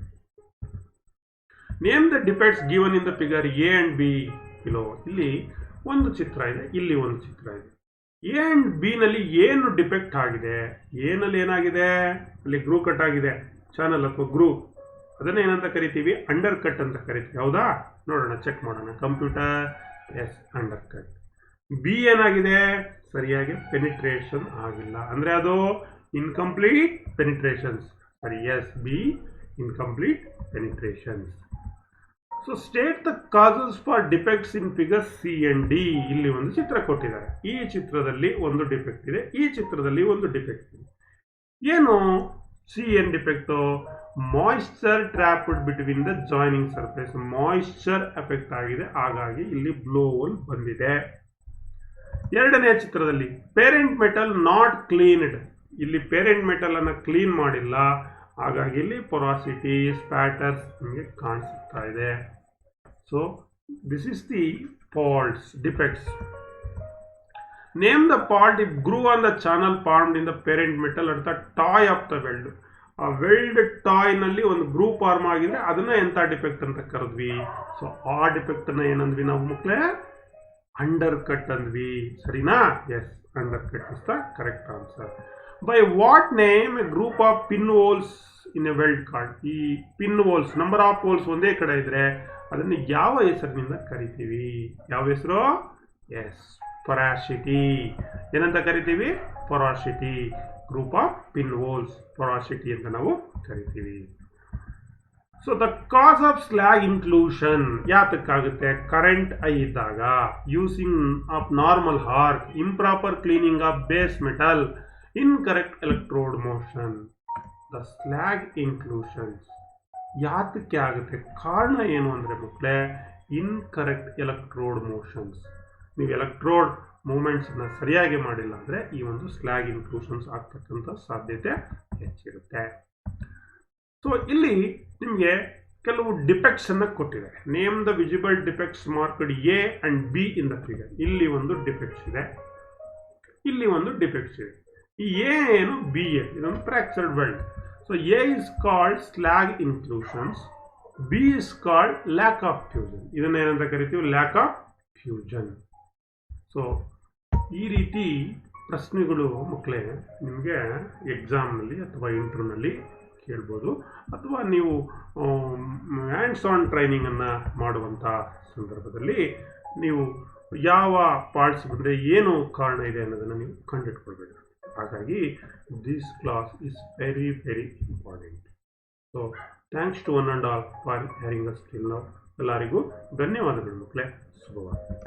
Name the defects given in the figure A and B below. ಇಲ್ಲಿ ಒಂದು ಚಿತ್ರ ಇದೆ, ಇಲ್ಲಿ ಒಂದು ಚಿತ್ರ ಇದೆ. A and B ನಲ್ಲಿ ಏನು ಡಿಫೆಕ್ಟ್ ಆಗಿದೆ? ಎ ನಲ್ಲಿ ಏನಾಗಿದೆ? ಅಲ್ಲಿ ಗ್ರೂ ಕಟ್ ಆಗಿದೆ, ಚಾನಲ್ ಅಥವಾ ಗ್ರೂ. ಅದನ್ನ ಏನಂತ ಕರಿತೀವಿ? ಅಂಡರ್ ಕಟ್ ಅಂತ ಕರಿತೀವಿ, ಹೌದಾ? ನೋಡೋಣ, ಚೆಕ್ ಮಾಡೋಣ. Computer, yes, undercut. B ಏನಾಗಿದೆ? ಸರಿಯಾಗಿ ಪೆನಿಟ್ರೇಷನ್ ಆಗಿಲ್ಲ, ಅಂದ್ರೆ ಅದು ಇನ್ಕಂಪ್ಲೀಟ್ ಪೆನಿಟ್ರೇಷನ್ಸ್. ಸರಿ, yes, B incomplete penetrations. So state the causes for defects in figure C and D. ಇಲ್ಲಿ ಒಂದು ಚಿತ್ರ ಕೊಟ್ಟಿದ್ದಾರೆ. ಈ ಚಿತ್ರದಲ್ಲಿ ಒಂದು ಡಿಫೆಕ್ಟ್ ಇದೆ, ಈ ಚಿತ್ರದಲ್ಲಿ ಒಂದು ಡಿಫೆಕ್ಟ್ ಇದೆ. ಏನು C N defect? Moisture trapped between the joining surface. Moisture effect ಆಗಿದೆ, ಹಾಗಾಗಿ ಇಲ್ಲಿ ಬ್ಲೋ ಹೋಲ್ ಬಂದಿದೆ. ಎರಡನೇ ಚಿತ್ರದಲ್ಲಿ ಪೇರೆಂಟ್ ಮೆಟಲ್ ನಾಟ್ ಕ್ಲೀನ್ಡ್. ಇಲ್ಲಿ ಪೇರೆಂಟ್ ಮೆಟಲ್ ಅನ್ನ ಕ್ಲೀನ್ ಮಾಡಿಲ್ಲ, ಹಾಗಾಗಿ ಇಲ್ಲಿ ಪೊರಾಸಿಟಿ, ಸ್ಪ್ಯಾಟರ್ಸ್ ನಿಮಗೆ ಕಾಣಿಸುತ್ತಾ ಇದೆ. So this is the faults, defects. Name the fault if groove on the channel formed in the parent metal at the tie of the weld. ಆ weld toy ನಲ್ಲಿ ಒಂದು ಗ್ರೂ ಫಾರ್ಮ್ ಆಗಿದ್ರೆ ಅದನ್ನ ಎಂತ ಡಿಫೆಕ್ಟ್ ಅಂತ ಕರೆದ್ವಿ? ಸೊ ಆ ಡಿಫೆಕ್ಟ್ ಅನ್ನ ಏನಂದ್ವಿ ನಾವು ಮಕ್ಕಳೇ? ಅಂಡರ್ ಕಟ್ ಅಂದ್ವಿ. ಸರಿನಾ? Yes, undercut is the correct answer. By what name a group of pin holes in a weld card? ಈ pin holes, number of holes ಒಂದೇ ಕಡೆ ಇದ್ರೆ ಅದನ್ನು ಯಾವ ಹೆಸರಿನಿಂದ ಕರಿತೀವಿ? ಯಾವ ಹೆಸರು? Yes, porosity. ಏನಂತ ಕರಿತೀವಿ? Porosity. Group of pin holes, porosity ಅಂತ ನಾವು ಕರಿತೀವಿ. So the cause of slag inclusion ಯಾತಕ್ಕಾಗುತ್ತೆ? ಕರೆಂಟ್ ಐ ಇದ್ದಾಗ, using of normal arc, improper cleaning of base metal, incorrect electrode motion. The slag inclusions ಯಾತಕ್ಕೆ ಆಗುತ್ತೆ? ಕಾರಣ ಏನು ಅಂದರೆ ಮಕ್ಕಳೇ, ಇನ್ಕರೆಕ್ಟ್ ಎಲೆಕ್ಟ್ರೋಡ್ ಮೋಷನ್ಸ್. ನೀವು ಎಲೆಕ್ಟ್ರೋಡ್ ಮೂವ್ಮೆಂಟ್ಸ್ನ ಸರಿಯಾಗಿ ಮಾಡಿಲ್ಲ ಅಂದರೆ ಈ ಒಂದು ಸ್ಲ್ಯಾಗ್ ಇನ್ಕ್ಲೂಷನ್ಸ್ ಆಗ್ತಕ್ಕಂಥ ಸಾಧ್ಯತೆ ಹೆಚ್ಚಿರುತ್ತೆ. ಸೊ ಇಲ್ಲಿ ನಿಮಗೆ ಕೆಲವು ಡಿಫೆಕ್ಟ್ಸ್ ಅನ್ನ ಕೊಟ್ಟಿದ್ದಾರೆ. Name the visible defects marked A and B in the figure. ಇಲ್ಲಿ ಒಂದು ಡಿಫೆಕ್ಟ್ಸ್ ಇದೆ, ಇಲ್ಲಿ ಒಂದು ಡಿಫೆಕ್ಟ್ಸ್ ಇದೆ. ಈ ಎ ಏನು, ಬಿ ಎ, ಇದೊಂದು fractured weld. So A is called slag inclusions, B is called lac of fusion. ಇದನ್ನ ಏನಂತ ಕರಿತೀವಿ? Lac of fusion. ಸೊ ಈ ರೀತಿ ಪ್ರಶ್ನೆಗಳು ಮಕ್ಕಳೇ ನಿಮಗೆ ಎಕ್ಸಾಮ್ನಲ್ಲಿ ಅಥವಾ ಇಂಟರ್ವ್ಯೂನಲ್ಲಿ ಕೇಳ್ಬೋದು, ಅಥವಾ ನೀವು ಹ್ಯಾಂಡ್ಸ್ ಆನ್ ಟ್ರೈನಿಂಗನ್ನು ಮಾಡುವಂಥ ಸಂದರ್ಭದಲ್ಲಿ ನೀವು ಯಾವ ಪಾರ್ಟ್ಸ್ ಬಂದರೆ ಏನು ಕಾರಣ ಇದೆ ಅನ್ನೋದನ್ನು ನೀವು ಕಂಡುಹಿಡ್ಕೊಳ್ಬೇಕು. ಹಾಗಾಗಿ this class is very very important. So thanks to one and all for hearing us till now. ಎಲ್ಲರಿಗೂ ಧನ್ಯವಾದಗಳು ಮಕ್ಕಳೇ. ಶುಭವಾಗಲಿ.